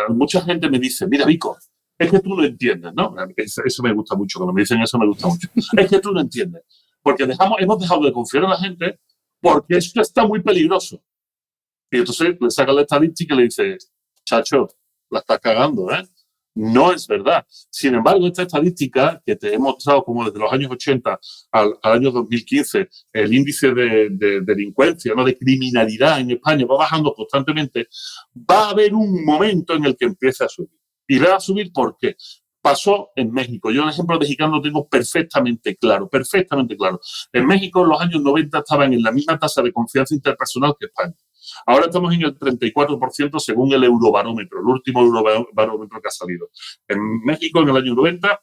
mucha gente me dice, mira, Vico, es que tú no entiendes, ¿no? Eso me gusta mucho, cuando me dicen eso me gusta mucho. Es que tú no entiendes, porque hemos dejado de confiar en la gente porque esto está muy peligroso. Y entonces le saca la estadística y le dice, chacho, la estás cagando, ¿eh? No es verdad. Sin embargo, esta estadística que te he mostrado como desde los años 80 al año 2015, el índice de delincuencia, ¿no?, de criminalidad en España va bajando constantemente, va a haber un momento en el que empiece a subir. Y va a subir ¿por qué? Pasó en México. Yo el ejemplo mexicano lo tengo perfectamente claro. En México en los años 90 estaban en la misma tasa de confianza interpersonal que España. Ahora estamos en el 34% según el Eurobarómetro, el último Eurobarómetro que ha salido. En México, en el año 90,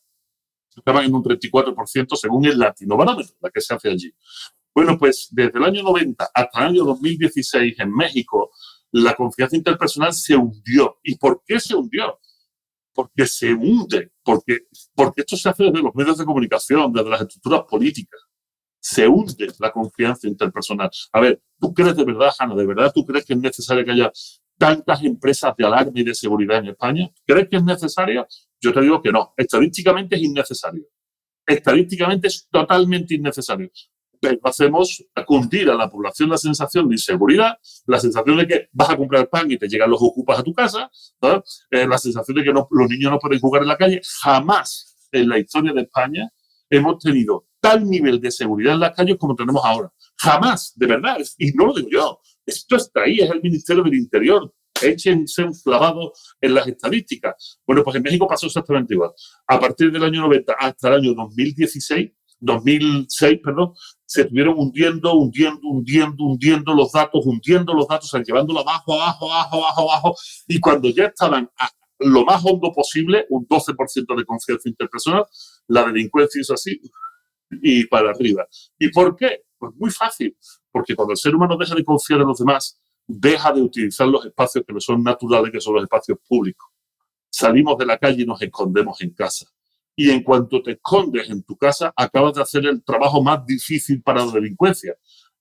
estaban en un 34% según el Latinobarómetro, la que se hace allí. Bueno, pues desde el año 90 hasta el año 2016 en México, la confianza interpersonal se hundió. ¿Y por qué se hundió? Porque se hunde, porque esto se hace desde los medios de comunicación, desde las estructuras políticas. Se hunde la confianza interpersonal. A ver, ¿tú crees de verdad, Hanna, de verdad tú crees que es necesario que haya tantas empresas de alarma y de seguridad en España? ¿Crees que es necesario? Yo te digo que no. Estadísticamente es innecesario. Estadísticamente es totalmente innecesario. Pero hacemos cundir a la población la sensación de inseguridad, la sensación de que vas a comprar pan y te llegan los ocupas a tu casa, ¿sabes? La sensación de que los niños no pueden jugar en la calle. Jamás en la historia de España hemos tenido tal nivel de seguridad en las calles como tenemos ahora. Jamás, de verdad. Y no lo digo yo. Esto está ahí, es el Ministerio del Interior. Échense un clavado en las estadísticas. Bueno, pues en México pasó exactamente igual. A partir del año 90 hasta el año 2006, se estuvieron hundiendo los datos, o sea, llevándolo abajo. Y cuando ya estaban a lo más hondo posible, un 12% de confianza interpersonal, la delincuencia es así y para arriba. ¿Y por qué? Pues muy fácil, porque cuando el ser humano deja de confiar en los demás, deja de utilizar los espacios que no son naturales, que son los espacios públicos. Salimos de la calle y nos escondemos en casa. Y en cuanto te escondes en tu casa, acabas de hacer el trabajo más difícil para la delincuencia,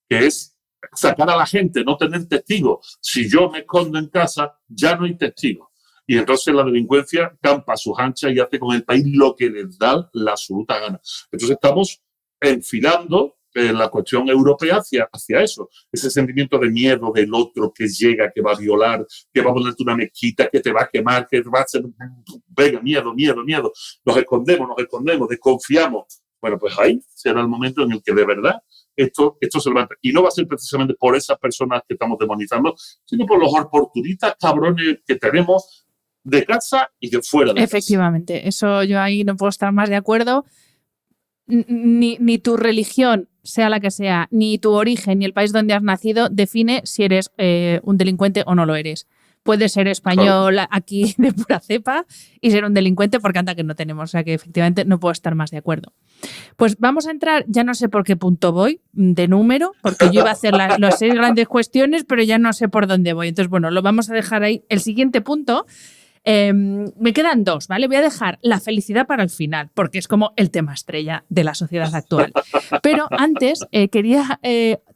que es sacar a la gente, no tener testigos. Si yo me escondo en casa, ya no hay testigos. Y entonces la delincuencia campa a sus anchas y hace con el país lo que les da la absoluta gana. Entonces estamos enfilando la cuestión europea hacia eso. Ese sentimiento de miedo del otro que llega, que va a violar, que va a ponerte una mezquita, que te va a quemar, que va a hacer... Venga, miedo. Nos escondemos, desconfiamos. Bueno, pues ahí será el momento en el que de verdad esto se levanta. Y no va a ser precisamente por esas personas que estamos demonizando, sino por los oportunistas cabrones que tenemos de casa y de fuera de casa. Efectivamente, eso yo ahí no puedo estar más de acuerdo. Ni tu religión, sea la que sea, ni tu origen, ni el país donde has nacido, define si eres un delincuente o no lo eres. Puedes ser español aquí de pura cepa y ser un delincuente porque anda que no tenemos. O sea que efectivamente no puedo estar más de acuerdo. Pues vamos a entrar, ya no sé por qué punto voy, de número, porque yo iba a hacer las 6 grandes cuestiones, pero ya no sé por dónde voy. Entonces, bueno, lo vamos a dejar ahí. El siguiente punto... me quedan 2, ¿vale? Voy a dejar la felicidad para el final, porque es como el tema estrella de la sociedad actual. Pero antes quería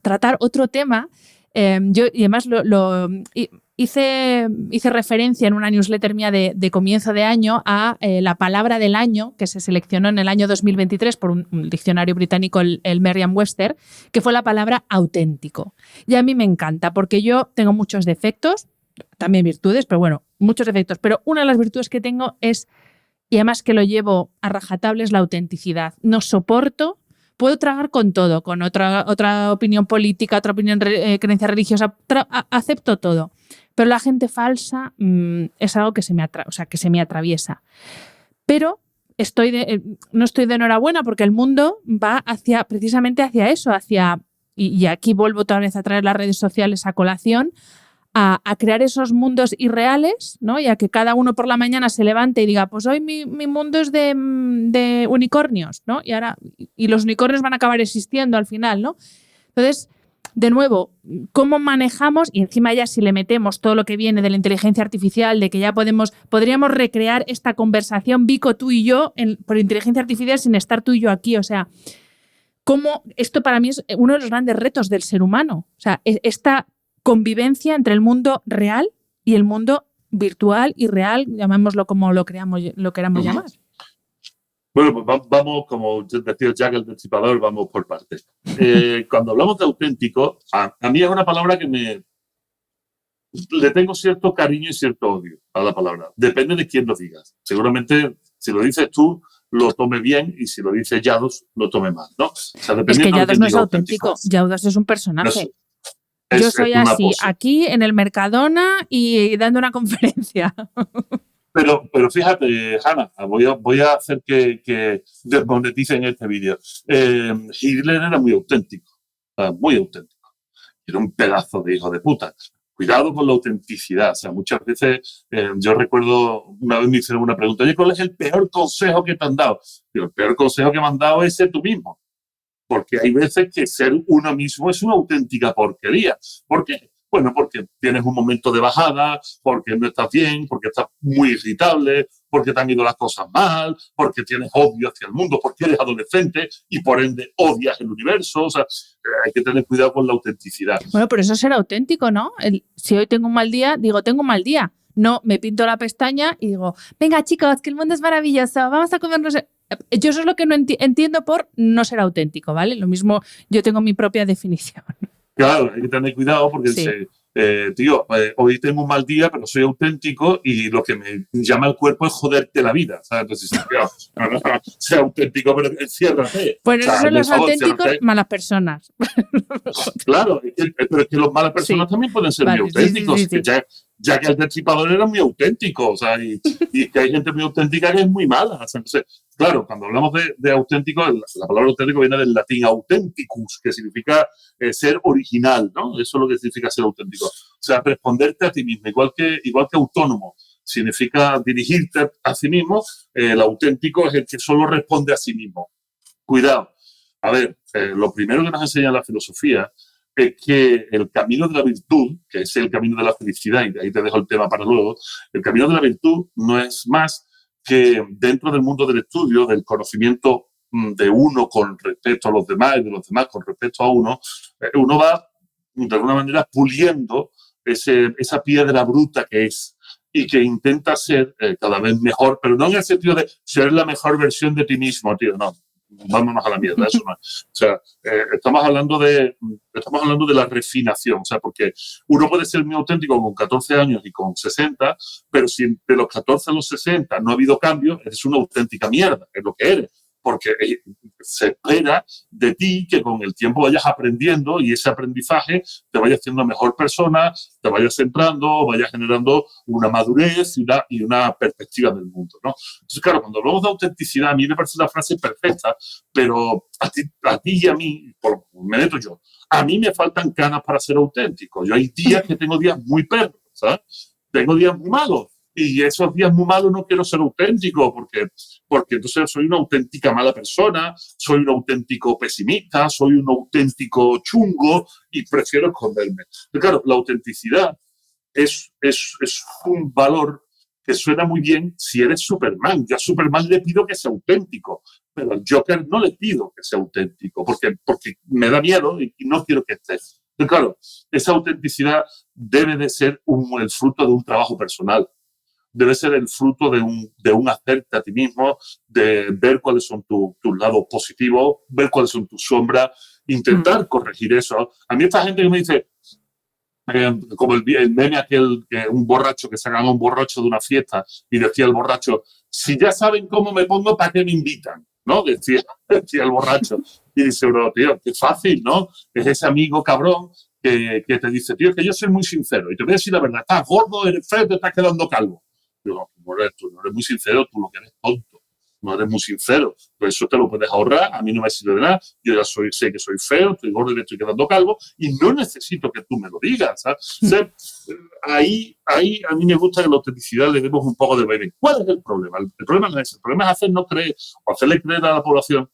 tratar otro tema. Yo, y además hice referencia en una newsletter mía de comienzo de año a la palabra del año que se seleccionó en el año 2023 por un diccionario británico, el Merriam-Webster, que fue la palabra auténtico. Y a mí me encanta, porque yo tengo muchos defectos, también virtudes, pero bueno, muchos defectos. Pero una de las virtudes que tengo es, y además que lo llevo a rajatabla, es la autenticidad. No soporto, puedo tragar con todo, con otra opinión política, otra opinión, creencia religiosa, acepto todo. Pero la gente falsa es algo que se me atraviesa. Pero no estoy de enhorabuena porque el mundo va precisamente hacia eso, y aquí vuelvo otra vez a traer las redes sociales a colación, a crear esos mundos irreales, ¿no? Y a que cada uno por la mañana se levante y diga, pues hoy mi mundo es de unicornios, ¿no? Y los unicornios van a acabar existiendo al final, ¿no? Entonces, de nuevo, ¿cómo manejamos? Y encima ya si le metemos todo lo que viene de la inteligencia artificial, de que ya podríamos recrear esta conversación, Vico, tú y yo, por inteligencia artificial sin estar tú y yo aquí, o sea, ¿cómo? Esto para mí es uno de los grandes retos del ser humano, o sea, esta convivencia entre el mundo real y el mundo virtual y real, llamémoslo como lo queramos llamar. Bueno, pues vamos, como decía Jack el Destripador, vamos por partes. Cuando hablamos de auténtico, a mí es una palabra que le tengo cierto cariño y cierto odio a la palabra. Depende de quién lo digas. Seguramente, si lo dices tú, lo tome bien, y si lo dice Yados, lo tome mal, ¿no? O sea, es que Yados no es auténtico. Yados es un personaje. Yo soy así, aquí en el Mercadona y dando una conferencia. Pero fíjate, Hanna, voy a hacer que desmoneticen este vídeo. Hitler era muy auténtico. Era un pedazo de hijo de puta. Cuidado con la autenticidad. O sea, muchas veces yo recuerdo, una vez me hicieron una pregunta, oye, ¿cuál es el peor consejo que te han dado? Digo, el peor consejo que me han dado es ser tú mismo. Porque hay veces que ser uno mismo es una auténtica porquería. ¿Por qué? Bueno, porque tienes un momento de bajada, porque no estás bien, porque estás muy irritable, porque te han ido las cosas mal, porque tienes odio hacia el mundo, porque eres adolescente y por ende odias el universo. O sea, hay que tener cuidado con la autenticidad. Bueno, pero eso es ser auténtico, ¿no? Si hoy tengo un mal día, digo, tengo un mal día. No, me pinto la pestaña y digo, venga chicos, que el mundo es maravilloso, vamos a comernos... Yo eso es lo que no entiendo por no ser auténtico, ¿vale? Lo mismo, yo tengo mi propia definición. Claro, hay que tener cuidado porque sí. Hoy tengo un mal día, pero soy auténtico y lo que me llama el cuerpo es joderte la vida. ¿Sabes? Entonces, sea auténtico, pero enciérrate. Pues esos son los auténticos, malas personas. Claro, pero es que los malas personas también pueden ser muy auténticos. Sí. Ya que el Destripador era muy auténtico, o sea, y que hay gente muy auténtica que es muy mala. O sea, entonces, claro, cuando hablamos de auténtico, la palabra auténtico viene del latín authenticus, que significa ser original, ¿no? Eso es lo que significa ser auténtico. O sea, responderte a ti mismo, igual que autónomo. significa dirigirte a sí mismo. El auténtico es el que solo responde a sí mismo. Cuidado. A ver, lo primero que nos enseña la filosofía es que el camino de la virtud, que es el camino de la felicidad, y de ahí te dejo el tema para luego, el camino de la virtud no es más que dentro del mundo del estudio, del conocimiento de uno con respecto a los demás y de los demás con respecto a uno, uno va de alguna manera puliendo esa piedra bruta que es y que intenta ser cada vez mejor, pero no en el sentido de ser la mejor versión de ti mismo, tío, no. Vámonos a la mierda, eso no es. O sea, estamos hablando de la refinación, o sea, porque uno puede ser muy auténtico con 14 años y con 60, pero si de los 14 a los 60 no ha habido cambio, eres una auténtica mierda, es lo que eres. Porque se espera de ti que con el tiempo vayas aprendiendo y ese aprendizaje te vaya haciendo mejor persona, te vayas centrando, vayas generando una madurez y una perspectiva del mundo, ¿no? Entonces, claro, cuando hablamos de autenticidad, a mí me parece una frase perfecta, pero a ti y a mí, me meto yo, a mí me faltan canas para ser auténtico. Yo hay días que tengo días muy perros, ¿sabes? Tengo días muy malos. Y esos días muy malos no quiero ser auténtico porque entonces soy una auténtica mala persona, soy un auténtico pesimista, soy un auténtico chungo y prefiero esconderme. Pero claro, la autenticidad es un valor que suena muy bien si eres Superman. Yo a Superman le pido que sea auténtico, pero al Joker no le pido que sea auténtico porque me da miedo y no quiero que esté. Pero claro, esa autenticidad debe de ser el fruto de un trabajo personal. Debe ser el fruto de un hacerte a ti mismo, de ver cuáles son tus lados positivos, ver cuáles son tus sombras, intentar corregir eso. A mí esta gente que me dice, como el meme aquel, un borracho que sacaba un borracho de una fiesta y decía el borracho, si ya saben cómo me pongo, ¿para qué me invitan? ¿No? Decía el borracho. Y dice, bro, tío, qué fácil, ¿no? Es ese amigo cabrón que te dice, tío, que yo soy muy sincero y te voy a decir la verdad, estás gordo, eres feo, te estás quedando calvo. Digo, tú no eres muy sincero, tú lo que eres tonto, no eres muy sincero. Pues eso te lo puedes ahorrar, a mí no me sirve de nada, yo ya sé que soy feo, estoy gordo y me estoy quedando calvo y no necesito que tú me lo digas, ¿sabes? O sea, ahí a mí me gusta que la autenticidad le demos un poco de baile. ¿Cuál es el problema? El problema no es ese, el problema es hacernos creer o hacerle creer a la población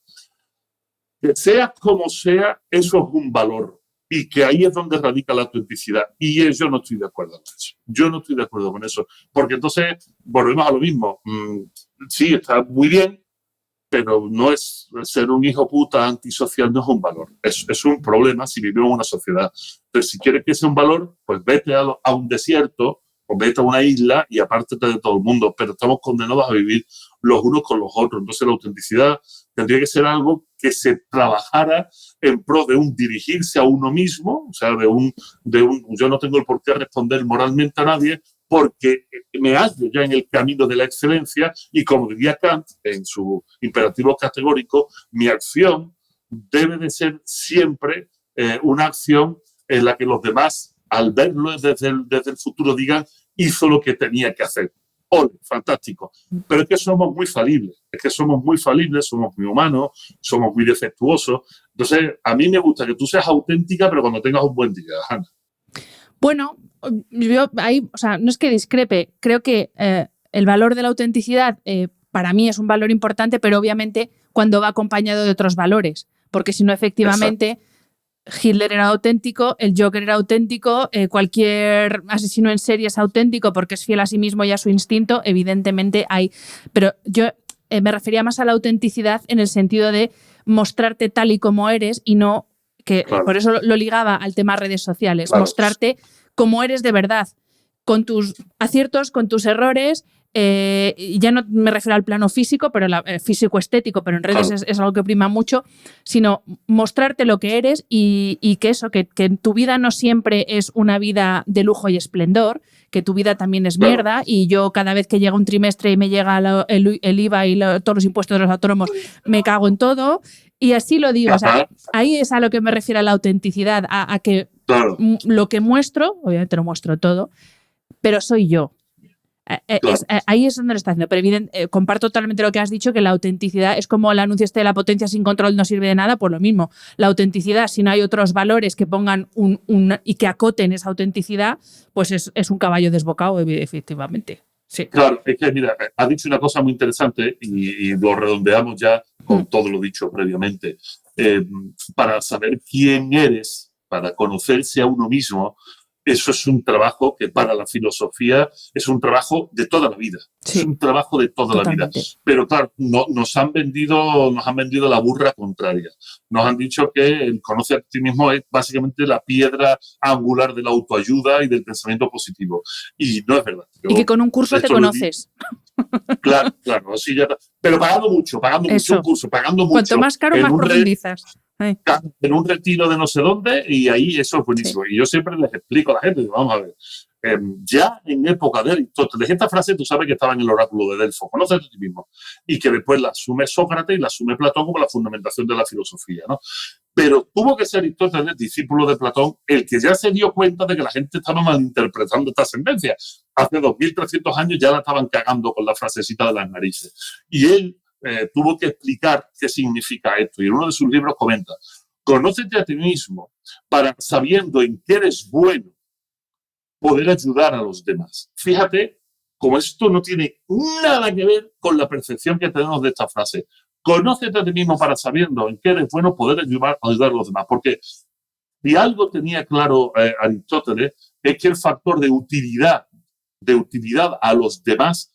que sea como sea, eso es un valor. Y que ahí es donde radica la autenticidad. Y yo no estoy de acuerdo con eso. Yo no estoy de acuerdo con eso. Porque entonces volvemos a lo mismo. Sí, está muy bien, pero no es ser un hijo puta antisocial, no es un valor. Es un problema si vivimos en una sociedad. Entonces, si quieres que sea un valor, pues vete a un desierto o vete a una isla y apártate de todo el mundo. Pero estamos condenados a vivir los unos con los otros. Entonces, la autenticidad tendría que ser algo que se trabajara en pro de un dirigirse a uno mismo, o sea, yo no tengo el por qué responder moralmente a nadie porque me hallo ya en el camino de la excelencia y como diría Kant en su imperativo categórico, mi acción debe de ser siempre una acción en la que los demás, al verlo desde el futuro, digan, hizo lo que tenía que hacer. ¡Ole! Fantástico. Pero es que somos muy falibles, somos muy humanos, somos muy defectuosos. Entonces, a mí me gusta que tú seas auténtica, pero cuando tengas un buen día, Hanna. Bueno, yo ahí, o sea, no es que discrepe, creo que el valor de la autenticidad para mí es un valor importante, pero obviamente cuando va acompañado de otros valores, porque si no, efectivamente... Exacto. Hitler era auténtico, el Joker era auténtico, cualquier asesino en serie es auténtico porque es fiel a sí mismo y a su instinto, evidentemente hay. Pero yo me refería más a la autenticidad en el sentido de mostrarte tal y como eres y no, que claro. Por eso lo ligaba al tema redes sociales, claro. Mostrarte como eres de verdad, con tus aciertos, con tus errores. Ya no me refiero al plano físico, pero físico-estético, pero en redes claro. es algo que prima mucho, sino mostrarte lo que eres y que eso, que tu vida no siempre es una vida de lujo y esplendor, que tu vida también es mierda y yo cada vez que llega un trimestre y me llega el IVA y todos los impuestos de los autónomos, me cago en todo y así lo digo. O sea, ahí es a lo que me refiero a la autenticidad, a que claro. Lo que muestro, obviamente no muestro todo, pero soy yo. Claro. Ahí es donde lo está haciendo, pero comparto totalmente lo que has dicho, que la autenticidad es como el anuncio de la potencia sin control no sirve de nada, pues lo mismo, la autenticidad, si no hay otros valores que pongan y que acoten esa autenticidad, pues es un caballo desbocado, efectivamente. Sí. Claro, es que mira, has dicho una cosa muy interesante y lo redondeamos ya con todo lo dicho previamente. Para saber quién eres, para conocerse a uno mismo, eso es un trabajo que para la filosofía es un trabajo de toda la vida. Sí. Es un trabajo de toda Totalmente. la vida. Pero claro, nos han vendido la burra contraria. Nos han dicho que el conocer a ti mismo es básicamente la piedra angular de la autoayuda y del pensamiento positivo. Y no es verdad. Y que con un curso te conoces. Claro, así ya está. Pero pagando mucho un curso, pagando mucho. Cuanto más caro, más profundizas. En un retiro de no sé dónde, y ahí eso es buenísimo. Sí. Y yo siempre les explico a la gente, vamos a ver, ya en época de Aristóteles, esta frase tú sabes que estaba en el oráculo de Delfos, conócete a ti mismo, y que después la asume Sócrates y la asume Platón como la fundamentación de la filosofía, ¿no? Pero tuvo que ser Aristóteles, discípulo de Platón, el que ya se dio cuenta de que la gente estaba malinterpretando esta sentencia. Hace 2300 años ya la estaban cagando con la frasecita de las narices. Y él tuvo que explicar qué significa esto. Y en uno de sus libros comenta, conócete a ti mismo para, sabiendo en qué eres bueno, poder ayudar a los demás. Fíjate, como esto no tiene nada que ver con la percepción que tenemos de esta frase. Conócete a ti mismo para, sabiendo en qué eres bueno, poder ayudar a los demás. Porque si algo tenía claro Aristóteles, es que el factor de utilidad a los demás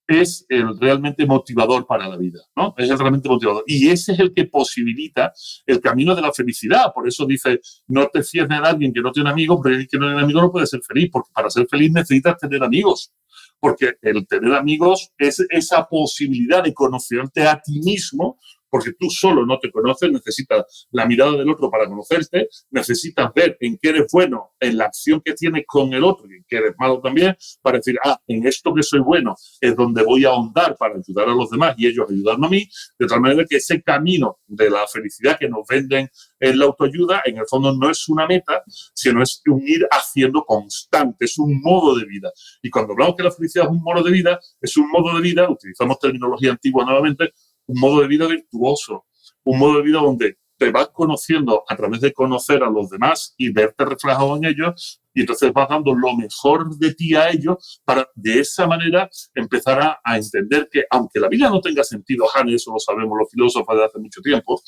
es el realmente motivador para la vida, ¿no? Es el realmente motivador. Y ese es el que posibilita el camino de la felicidad. Por eso dice, no te fíes de alguien que no tiene amigos, pero el que no tiene amigos no puede ser feliz, porque para ser feliz necesitas tener amigos. Porque el tener amigos es esa posibilidad de conocerte a ti mismo, porque tú solo no te conoces, necesitas la mirada del otro para conocerte, necesitas ver en qué eres bueno, en la acción que tienes con el otro y en qué eres malo también, para decir, en esto que soy bueno es donde voy a ahondar para ayudar a los demás y ellos ayudarme a mí, de tal manera que ese camino de la felicidad que nos venden en la autoayuda, en el fondo no es una meta, sino es un ir haciendo constante, es un modo de vida. Y cuando hablamos que la felicidad es un modo de vida, utilizamos terminología antigua nuevamente, un modo de vida virtuoso, un modo de vida donde te vas conociendo a través de conocer a los demás y verte reflejado en ellos, y entonces vas dando lo mejor de ti a ellos para de esa manera empezar a entender que aunque la vida no tenga sentido, Hane, eso lo sabemos los filósofos de hace mucho tiempo,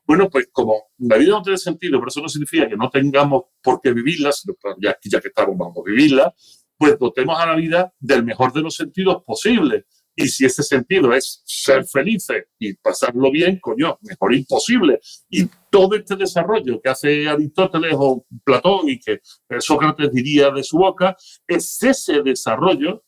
bueno, pues como la vida no tiene sentido, pero eso no significa que no tengamos por qué vivirla, sino que ya que estamos vamos a vivirla, pues dotemos a la vida del mejor de los sentidos posibles. Y si ese sentido es ser felices y pasarlo bien, coño, mejor imposible. Y todo este desarrollo que hace Aristóteles o Platón y que Sócrates diría de su boca, es ese desarrollo,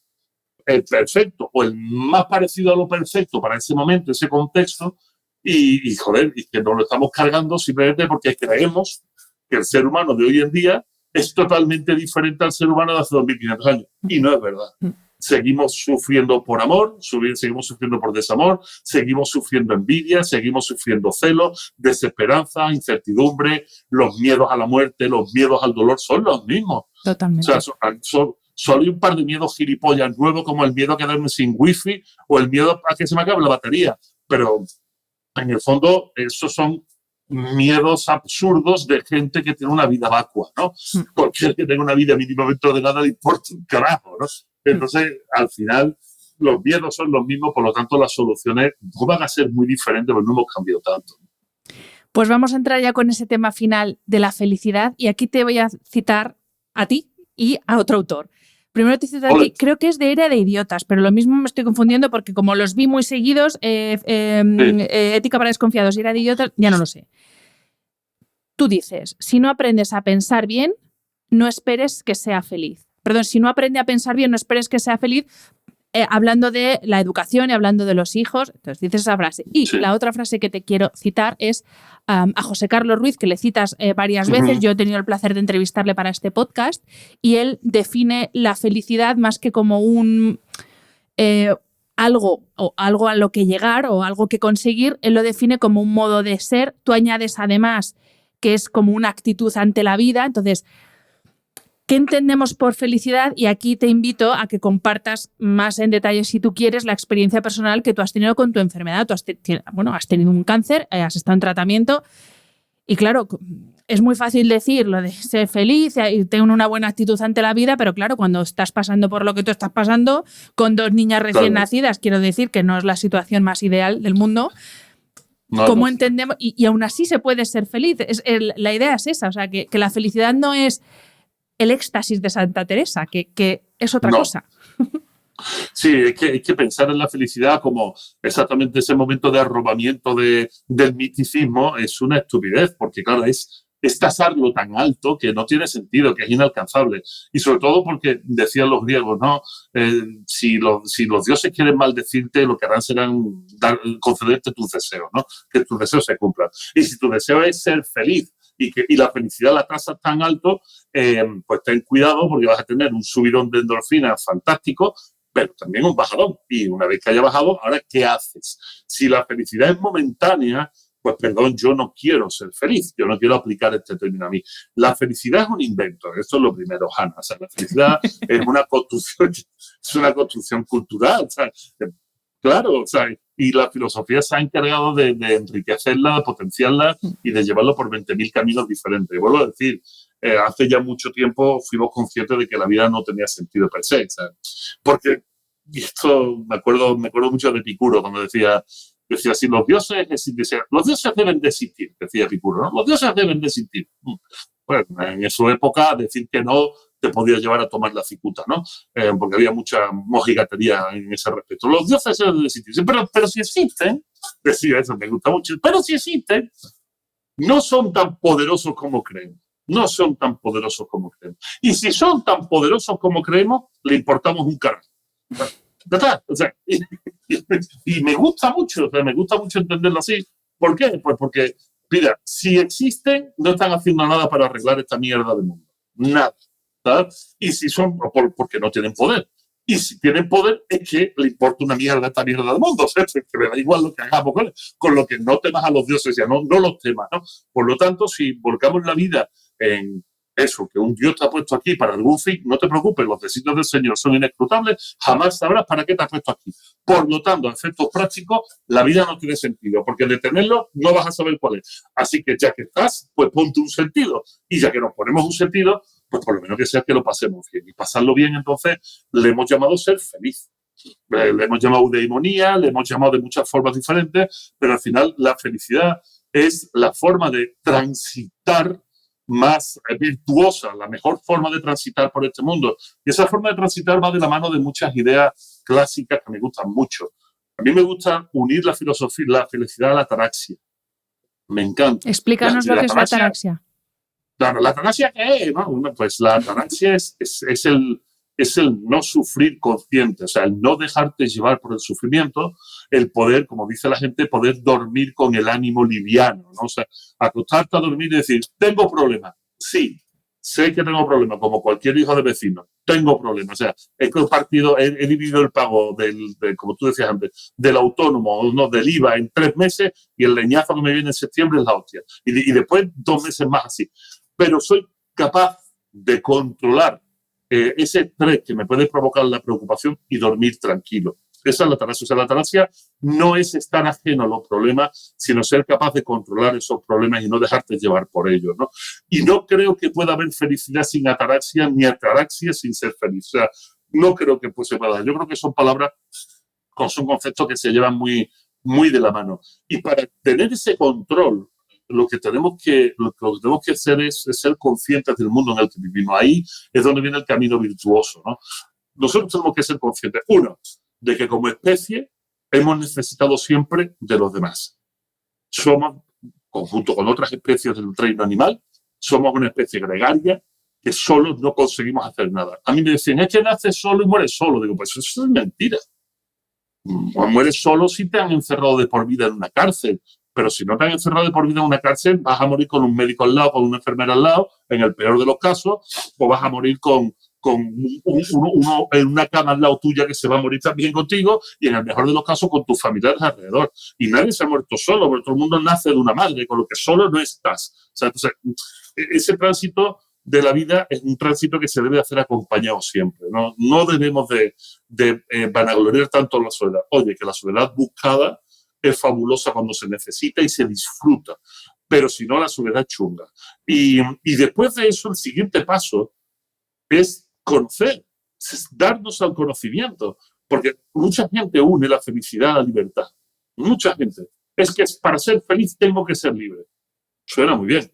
el perfecto o el más parecido a lo perfecto para ese momento, ese contexto, y joder, y que nos lo estamos cargando simplemente porque creemos que el ser humano de hoy en día es totalmente diferente al ser humano de hace 2500 años. Y no es verdad. Seguimos sufriendo por amor, seguimos sufriendo por desamor, seguimos sufriendo envidia, seguimos sufriendo celos, desesperanza, incertidumbre, los miedos a la muerte, los miedos al dolor son los mismos. Totalmente. O sea, solo hay un par de miedos gilipollas nuevos, como el miedo a quedarme sin wifi o el miedo a que se me acabe la batería. Pero en el fondo, esos son miedos absurdos de gente que tiene una vida vacua, ¿no? Cualquier que tenga una vida mínimamente ordenada le importa un carajo, ¿no? Entonces, al final, los miedos son los mismos, por lo tanto, las soluciones no van a ser muy diferentes, pero no hemos cambiado tanto. Pues vamos a entrar ya con ese tema final de la felicidad, y aquí te voy a citar a ti y a otro autor. Primero te cito a ti, creo que es de Era de Idiotas, pero lo mismo me estoy confundiendo porque como los vi muy seguidos, Ética para Desconfiados y Era de Idiotas, ya no lo sé. Tú dices, si no aprendes a pensar bien, no esperes que sea feliz. Perdón, si no aprende a pensar bien, no esperes que sea feliz, hablando de la educación y hablando de los hijos. Entonces dices esa frase. Y la otra frase que te quiero citar es a José Carlos Ruiz, que le citas varias veces. Yo he tenido el placer de entrevistarle para este podcast, y él define la felicidad más que como un algo a lo que llegar o algo que conseguir. Él lo define como un modo de ser. Tú añades además que es como una actitud ante la vida. Entonces, ¿qué entendemos por felicidad? Y aquí te invito a que compartas más en detalle, si tú quieres, la experiencia personal que tú has tenido con tu enfermedad. Tú has tenido un cáncer, has estado en tratamiento y claro, es muy fácil decir lo de ser feliz y tener una buena actitud ante la vida, pero claro, cuando estás pasando por lo que tú estás pasando, con 2 niñas recién nacidas, quiero decir que no es la situación más ideal del mundo. ¿Cómo entendemos? Y aún así se puede ser feliz. La idea es esa, o sea, que la felicidad no es el éxtasis de Santa Teresa, que es otra cosa. Sí, hay que pensar en la felicidad como exactamente ese momento de arrobamiento del misticismo es una estupidez, porque claro, es tasarlo tan alto que no tiene sentido, que es inalcanzable. Y sobre todo porque, decían los griegos, ¿no? Si los dioses quieren maldecirte, lo que harán serán concederte tus deseos, ¿no? Que tus deseos se cumplan. Y si tu deseo es ser feliz y la felicidad la tasas tan alto, pues ten cuidado porque vas a tener un subidón de endorfinas fantástico, pero también un bajadón. Y una vez que haya bajado, ¿ahora qué haces? Si la felicidad es momentánea, pues perdón, yo no quiero ser feliz, yo no quiero aplicar este término a mí. La felicidad es un invento, esto es lo primero, Hanna. O sea, la felicidad es una construcción cultural, o sea, claro, o sea, y la filosofía se ha encargado de enriquecerla, de potenciarla y de llevarlo por 20.000 caminos diferentes. Vuelvo a decir, hace ya mucho tiempo fuimos conscientes de que la vida no tenía sentido per se, ¿sabes? Porque, y esto me acuerdo mucho de Epicuro, cuando decía, si los dioses deben de existir, decía Epicuro, ¿no? Los dioses deben de existir. Bueno, en su época decir que no te podía llevar a tomar la cicuta, ¿no? Porque había mucha mojigatería en ese respecto. Los dioses deben de existir. Pero si existen, decía eso, me gusta mucho, pero si existen, no son tan poderosos como creemos. No son tan poderosos como creemos. Y si son tan poderosos como creemos, le importamos un carajo. O sea, y me gusta mucho, o sea, me gusta mucho entenderlo así. ¿Por qué? Pues porque, mira, si existen, no están haciendo nada para arreglar esta mierda del mundo. Nada. ¿Sabes? Y si son, porque no tienen poder. Y si tienen poder, es que le importa una mierda esta mierda del mundo. O sea, que me da igual lo que hagamos con lo que no temas a los dioses, ya no los temas, ¿no? Por lo tanto, si volcamos la vida en eso, que un Dios te ha puesto aquí para algún fin, no te preocupes, los designios del Señor son inescrutables, jamás sabrás para qué te has puesto aquí. Por lo tanto, a efectos prácticos, la vida no tiene sentido, porque de tenerlo no vas a saber cuál es. Así que ya que estás, pues ponte un sentido. Y ya que nos ponemos un sentido, pues por lo menos que sea que lo pasemos bien. Y pasarlo bien, entonces, le hemos llamado ser feliz. Le hemos llamado deimonía, le hemos llamado de muchas formas diferentes, pero al final la felicidad es la forma de transitar más virtuosa, la mejor forma de transitar por este mundo. Y esa forma de transitar va de la mano de muchas ideas clásicas que me gustan mucho. A mí me gusta unir la filosofía, la felicidad a la ataraxia. Me encanta. Explícanos lo que es la ataraxia. Claro, ¿la ataraxia qué es? ¿No? Pues la ataraxia es el no sufrir consciente, o sea, el no dejarte llevar por el sufrimiento, el poder, como dice la gente, poder dormir con el ánimo liviano, ¿no? O sea, acostarte a dormir y decir, tengo problemas. Sí, sé que tengo problemas, como cualquier hijo de vecino, tengo problemas. O sea, he dividido el pago como tú decías antes, del autónomo, no, del IVA en 3 meses y el leñazo que me viene en septiembre es la hostia. Y después 2 meses más así. Pero soy capaz de controlar ese estrés que me puede provocar la preocupación y dormir tranquilo. Esa es la ataraxia. O sea, la ataraxia no es estar ajeno a los problemas, sino ser capaz de controlar esos problemas y no dejarte llevar por ellos, ¿no? Y no creo que pueda haber felicidad sin ataraxia, ni ataraxia sin ser feliz. O sea, no creo que se pueda. Yo creo que son palabras, son conceptos que se llevan muy, muy de la mano. Y para tener ese control, lo que tenemos que hacer es ser conscientes del mundo en el que vivimos. Ahí es donde viene el camino virtuoso, ¿no? Nosotros tenemos que ser conscientes, uno, de que como especie hemos necesitado siempre de los demás. Somos, conjunto con otras especies del reino animal, somos una especie gregaria que solos no conseguimos hacer nada. A mí me decían, es que naces solo y mueres solo. Digo, pues eso es mentira. Mueres solo si te han encerrado de por vida en una cárcel. Pero si no te han encerrado de por vida en una cárcel, vas a morir con un médico al lado, con una enfermera al lado, en el peor de los casos, o vas a morir con uno en una cama al lado tuya que se va a morir también contigo, y en el mejor de los casos con tus familiares alrededor. Y nadie se ha muerto solo, porque todo el mundo nace de una madre, con lo que solo no estás. O sea, entonces, ese tránsito de la vida es un tránsito que se debe hacer acompañado siempre. No debemos de vanagloriar tanto la soledad. Oye, que la soledad buscada es fabulosa cuando se necesita y se disfruta. pero si no, la soledad es chunga. Y después de eso, el siguiente paso es conocer, es darnos al conocimiento, porque mucha gente une la felicidad a la libertad. Mucha gente. Es que para ser feliz tengo que ser libre. Suena muy bien,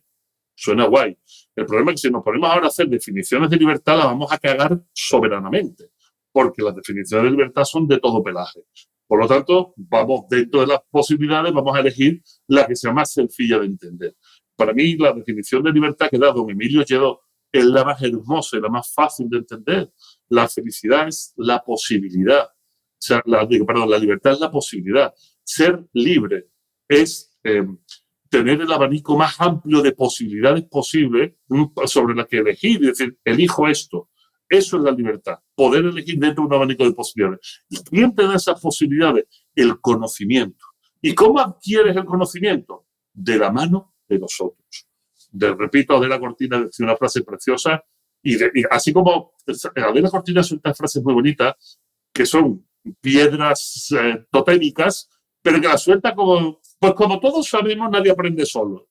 suena guay. El problema es que si nos ponemos ahora a hacer definiciones de libertad, la vamos a cagar soberanamente, porque las definiciones de libertad son de todo pelaje. Por lo tanto, vamos dentro de las posibilidades, vamos a elegir la que sea más sencilla de entender. Para mí, la definición de libertad que da don Emilio Lledó es la más hermosa y la más fácil de entender. La felicidad es la posibilidad. O sea, la libertad es la posibilidad. Ser libre es tener el abanico más amplio de posibilidades posibles sobre las que elegir. Es decir, elijo esto. Eso es la libertad, poder elegir dentro de un abanico de posibilidades. ¿Y quién te da esas posibilidades? El conocimiento. ¿Y cómo adquieres el conocimiento? De la mano de nosotros. Repito, Adela Cortina decía una frase preciosa, y así como Adela Cortina suelta frases muy bonitas, que son piedras totémicas, pero que las suelta como todos sabemos, nadie aprende solo.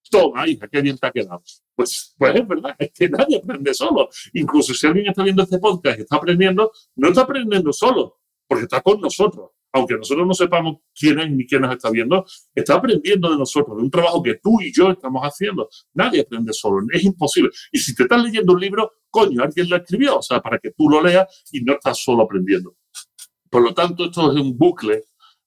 Toma, hija, qué bien te ha quedado. Pues es verdad, es que nadie aprende solo. Incluso si alguien está viendo este podcast y está aprendiendo, no está aprendiendo solo, porque está con nosotros. Aunque nosotros no sepamos quién es ni quién nos está viendo, está aprendiendo de nosotros, de un trabajo que tú y yo estamos haciendo. Nadie aprende solo, es imposible. Y si te estás leyendo un libro, coño, alguien lo escribió, o sea, para que tú lo leas y no estás solo aprendiendo. Por lo tanto, esto es un bucle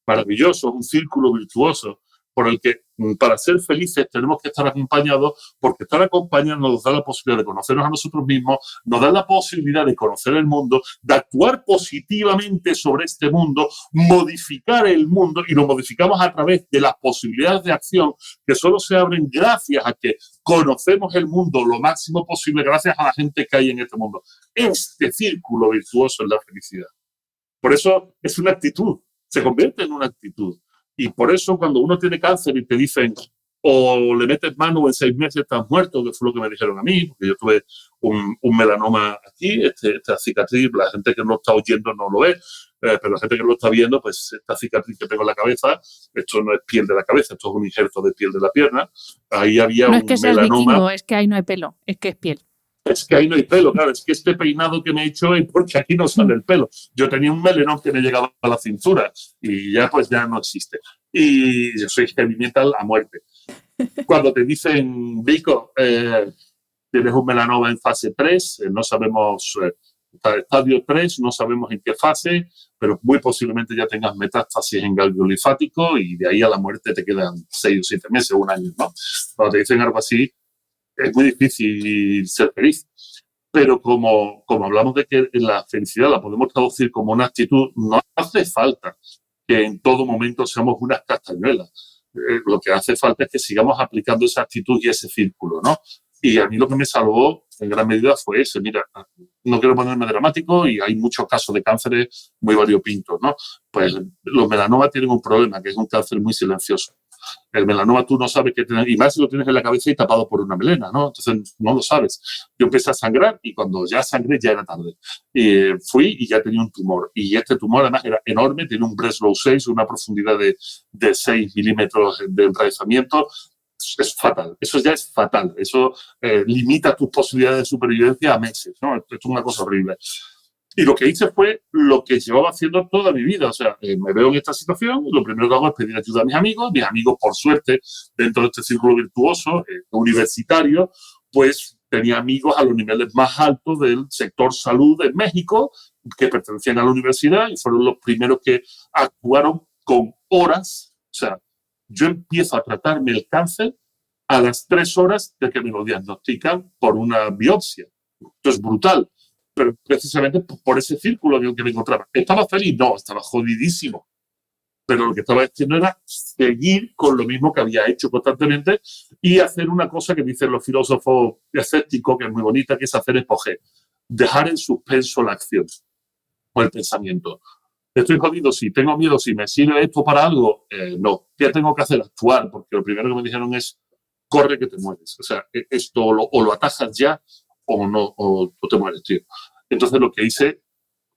maravilloso, es un círculo virtuoso, por el que para ser felices tenemos que estar acompañados, porque estar acompañados nos da la posibilidad de conocernos a nosotros mismos, nos da la posibilidad de conocer el mundo, de actuar positivamente sobre este mundo, modificar el mundo, y lo modificamos a través de las posibilidades de acción que solo se abren gracias a que conocemos el mundo lo máximo posible, gracias a la gente que hay en este mundo. Este círculo virtuoso es la felicidad. Por eso es una actitud, se convierte en una actitud. Y por eso cuando uno tiene cáncer y te dicen o le metes mano o en 6 meses estás muerto, que fue lo que me dijeron a mí, porque yo tuve un melanoma aquí, esta cicatriz, la gente que no lo está oyendo no lo ve, pero la gente que lo está viendo, pues esta cicatriz que tengo en la cabeza, esto no es piel de la cabeza, esto es un injerto de piel de la pierna. Ahí había un melanoma. No es que seas vikingo, es que ahí no hay pelo, es que es piel. Es que ahí no hay pelo, claro, es que este peinado que me he hecho es porque aquí no sale el pelo. Yo tenía un melenón que me llegaba a la cintura y ya pues ya no existe. Y yo soy heavy metal a muerte. Cuando te dicen, Vico, tienes un melanoma en fase 3, no sabemos, estadio 3, no sabemos en qué fase, pero muy posiblemente ya tengas metástasis en ganglio linfático y de ahí a la muerte te quedan 6 o 7 meses, 1 año, ¿no? Cuando te dicen algo así, es muy difícil ser feliz. Pero como hablamos de que la felicidad la podemos traducir como una actitud, no hace falta que en todo momento seamos unas castañuelas. Lo que hace falta es que sigamos aplicando esa actitud y ese círculo, ¿no? Y a mí lo que me salvó en gran medida fue ese. Mira, no quiero ponerme dramático y hay muchos casos de cánceres muy variopintos, ¿no? Pues los melanomas tienen un problema, que es un cáncer muy silencioso. El melanoma tú no sabes qué tienes, y más si lo tienes en la cabeza y tapado por una melena, ¿no? Entonces no lo sabes. Yo empecé a sangrar y cuando ya sangré ya era tarde. Fui y ya tenía un tumor. Y este tumor además era enorme, tiene un Breslow 6, una profundidad de 6 milímetros de enraizamiento. Es fatal, eso ya es fatal. Eso limita tus posibilidades de supervivencia a meses, ¿no? Esto es una cosa horrible. Y lo que hice fue lo que llevaba haciendo toda mi vida. O sea, me veo en esta situación, lo primero que hago es pedir ayuda a mis amigos. Mis amigos, por suerte, dentro de este círculo virtuoso universitario, pues tenía amigos a los niveles más altos del sector salud en México, que pertenecían a la universidad y fueron los primeros que actuaron con horas. O sea, yo empiezo a tratarme el cáncer a las 3 horas de que me lo diagnostican por una biopsia. Esto es brutal. Pero precisamente por ese círculo en el que me encontraba. ¿Estaba feliz? No, estaba jodidísimo. Pero lo que estaba haciendo era seguir con lo mismo que había hecho constantemente y hacer una cosa que dicen los filósofos escépticos, que es muy bonita, que es hacer espoger. Dejar en suspenso la acción o el pensamiento. Estoy jodido, sí. Tengo miedo, sí. ¿Me sirve esto para algo? No. ¿Qué tengo que hacer? Actuar. Porque lo primero que me dijeron es, corre que te mueres. O sea, esto o lo atajas ya o no te mueres, tío. Entonces lo que hice,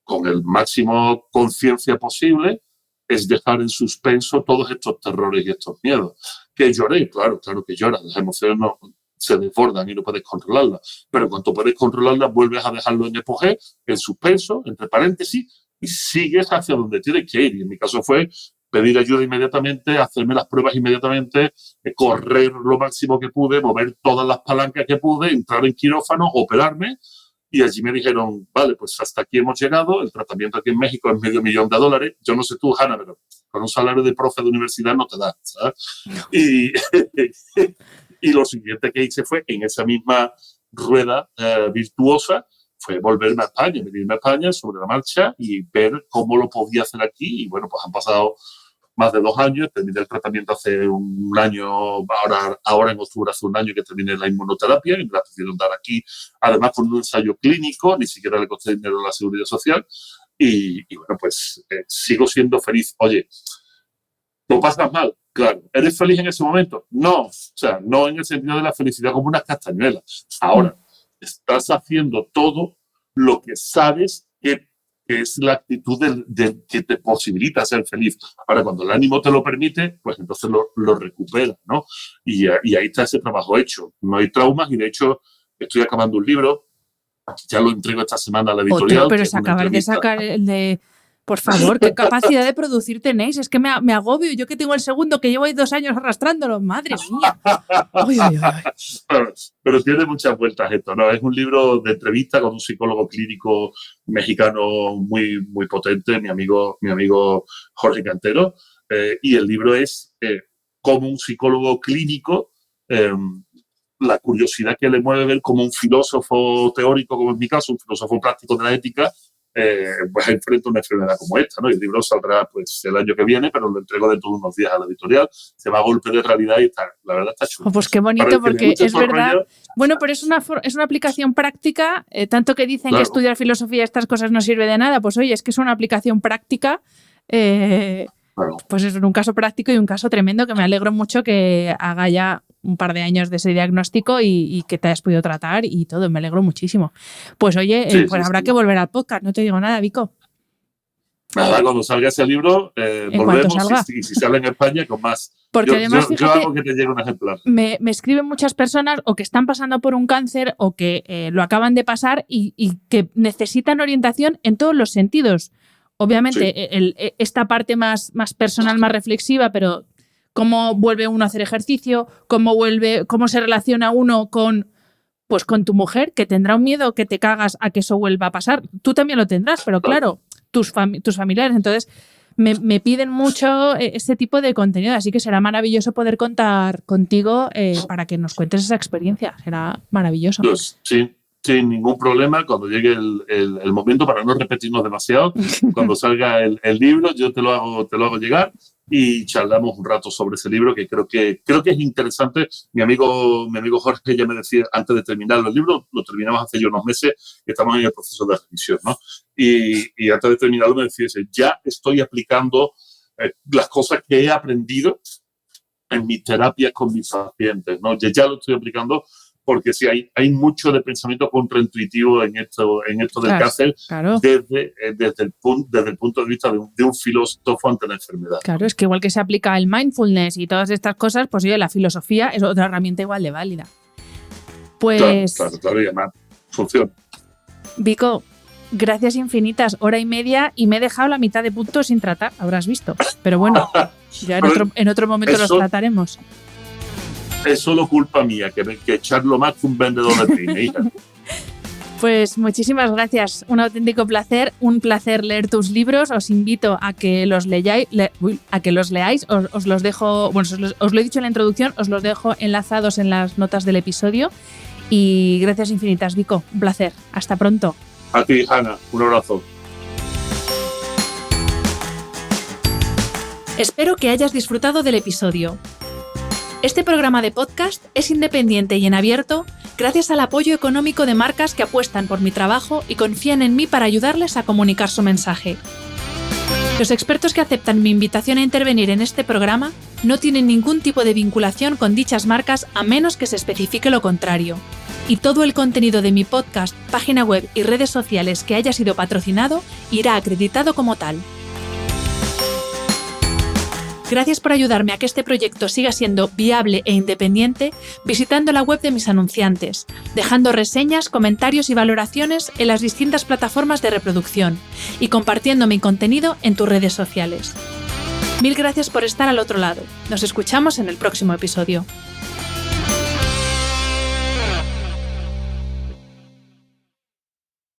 con el máximo conciencia posible, es dejar en suspenso todos estos terrores y estos miedos. Que lloré, claro que lloras, las emociones no se desbordan y no puedes controlarlas, pero cuando puedes controlarlas vuelves a dejarlo en apogeo, en suspenso, entre paréntesis, y sigues hacia donde tienes que ir. Y en mi caso fue pedir ayuda inmediatamente, hacerme las pruebas inmediatamente, correr lo máximo que pude, mover todas las palancas que pude, entrar en quirófano, operarme, y allí me dijeron, vale, pues hasta aquí hemos llegado, el tratamiento aquí en México es $500,000, yo no sé tú, Hanna, pero con un salario de profe de universidad no te da, ¿sabes? No. Y lo siguiente que hice fue, en esa misma rueda virtuosa, fue volverme a España, venirme a España sobre la marcha y ver cómo lo podía hacer aquí. Y bueno, pues han pasado más de 2 años, terminé el tratamiento hace un año, ahora en octubre hace un año que terminé la inmunoterapia y me la pudieron dar aquí, además con un ensayo clínico, ni siquiera le costé dinero a la Seguridad Social. Y bueno, pues sigo siendo feliz. Oye, ¿lo pasas mal? Claro. ¿Eres feliz en ese momento? No. O sea, no en el sentido de la felicidad como unas castañuelas. Ahora, estás haciendo todo lo que sabes que es la actitud que te posibilita ser feliz. Ahora, cuando el ánimo te lo permite, pues entonces lo recuperas, ¿no? Y ahí está ese trabajo hecho. No hay traumas y, de hecho, estoy acabando un libro. Ya lo entrego esta semana a la editorial. Otro, pero se acaba de sacar el de... Por favor, ¿qué capacidad de producir tenéis? Es que me agobio. Yo que tengo el segundo, que llevo ahí 2 años arrastrándolo. ¡Madre mía! Uy. Pero tiene muchas vueltas esto, ¿no? Es un libro de entrevista con un psicólogo clínico mexicano muy, muy potente, mi amigo Jorge Cantero. Y el libro es como un psicólogo clínico, la curiosidad que le mueve ver como un filósofo teórico, como en mi caso, un filósofo práctico de la ética, pues enfrenta una enfermedad como esta, ¿no? Y el libro saldrá pues el año que viene, pero lo entrego dentro de unos días a la editorial. Se va a golpe de realidad y está, la verdad está chulo. Pues qué bonito, porque es verdad. Bueno, pero es una aplicación práctica, tanto que dicen que estudiar filosofía y estas cosas no sirve de nada, pues oye, es que es una aplicación práctica. Pues es un caso práctico y un caso tremendo que me alegro mucho que haga ya un par de años de ese diagnóstico y que te hayas podido tratar y todo, me alegro muchísimo. Pues oye, habrá que volver al podcast, no te digo nada, Vico. Nada, cuando salga ese libro, volvemos y si sale en España, con más. Porque además, yo hago que te llegue un ejemplar. Me escriben muchas personas o que están pasando por un cáncer o que lo acaban de pasar y que necesitan orientación en todos los sentidos. Obviamente, esta parte más personal, más reflexiva, pero cómo vuelve uno a hacer ejercicio, cómo se relaciona uno con tu mujer, que tendrá un miedo que te cagas a que eso vuelva a pasar. Tú también lo tendrás, pero claro, tus familiares. Entonces, me piden mucho este tipo de contenido, así que será maravilloso poder contar contigo para que nos cuentes esa experiencia. Será maravilloso. Pues, sí. Sin ningún problema, cuando llegue el momento, para no repetirnos demasiado, cuando salga el libro, yo te lo hago llegar y charlamos un rato sobre ese libro, que creo que es interesante. Mi amigo Jorge ya me decía, antes de terminar el libro, lo terminamos hace ya unos meses, y estamos en el proceso de revisión, ¿no? Y antes de terminarlo me decía, ya estoy aplicando las cosas que he aprendido en mis terapias con mis pacientes, ¿no? Ya lo estoy aplicando, porque sí hay mucho de pensamiento contraintuitivo en esto del cáncer, desde el punto de vista de un filósofo ante la enfermedad. Claro, es que igual que se aplica el mindfulness y todas estas cosas, pues oye, la filosofía es otra herramienta igual de válida. Pues claro, y además funciona. Vico, gracias infinitas, 1h30 y me he dejado la mitad de puntos sin tratar, habrás visto. Pero bueno, ya en otro momento los trataremos. Es solo culpa mía, que echarlo más que un vendedor de cine, hija. Pues muchísimas gracias, un auténtico placer, un placer leer tus libros. Os invito a que los leáis, os los dejo, bueno, os lo he dicho en la introducción, os los dejo enlazados en las notas del episodio. Y gracias infinitas, Vico, un placer, hasta pronto. A ti, Hanna, un abrazo. Espero que hayas disfrutado del episodio. Este programa de podcast es independiente y en abierto gracias al apoyo económico de marcas que apuestan por mi trabajo y confían en mí para ayudarles a comunicar su mensaje. Los expertos que aceptan mi invitación a intervenir en este programa no tienen ningún tipo de vinculación con dichas marcas a menos que se especifique lo contrario. Y todo el contenido de mi podcast, página web y redes sociales que haya sido patrocinado irá acreditado como tal. Gracias por ayudarme a que este proyecto siga siendo viable e independiente visitando la web de mis anunciantes, dejando reseñas, comentarios y valoraciones en las distintas plataformas de reproducción y compartiendo mi contenido en tus redes sociales. Mil gracias por estar al otro lado. Nos escuchamos en el próximo episodio.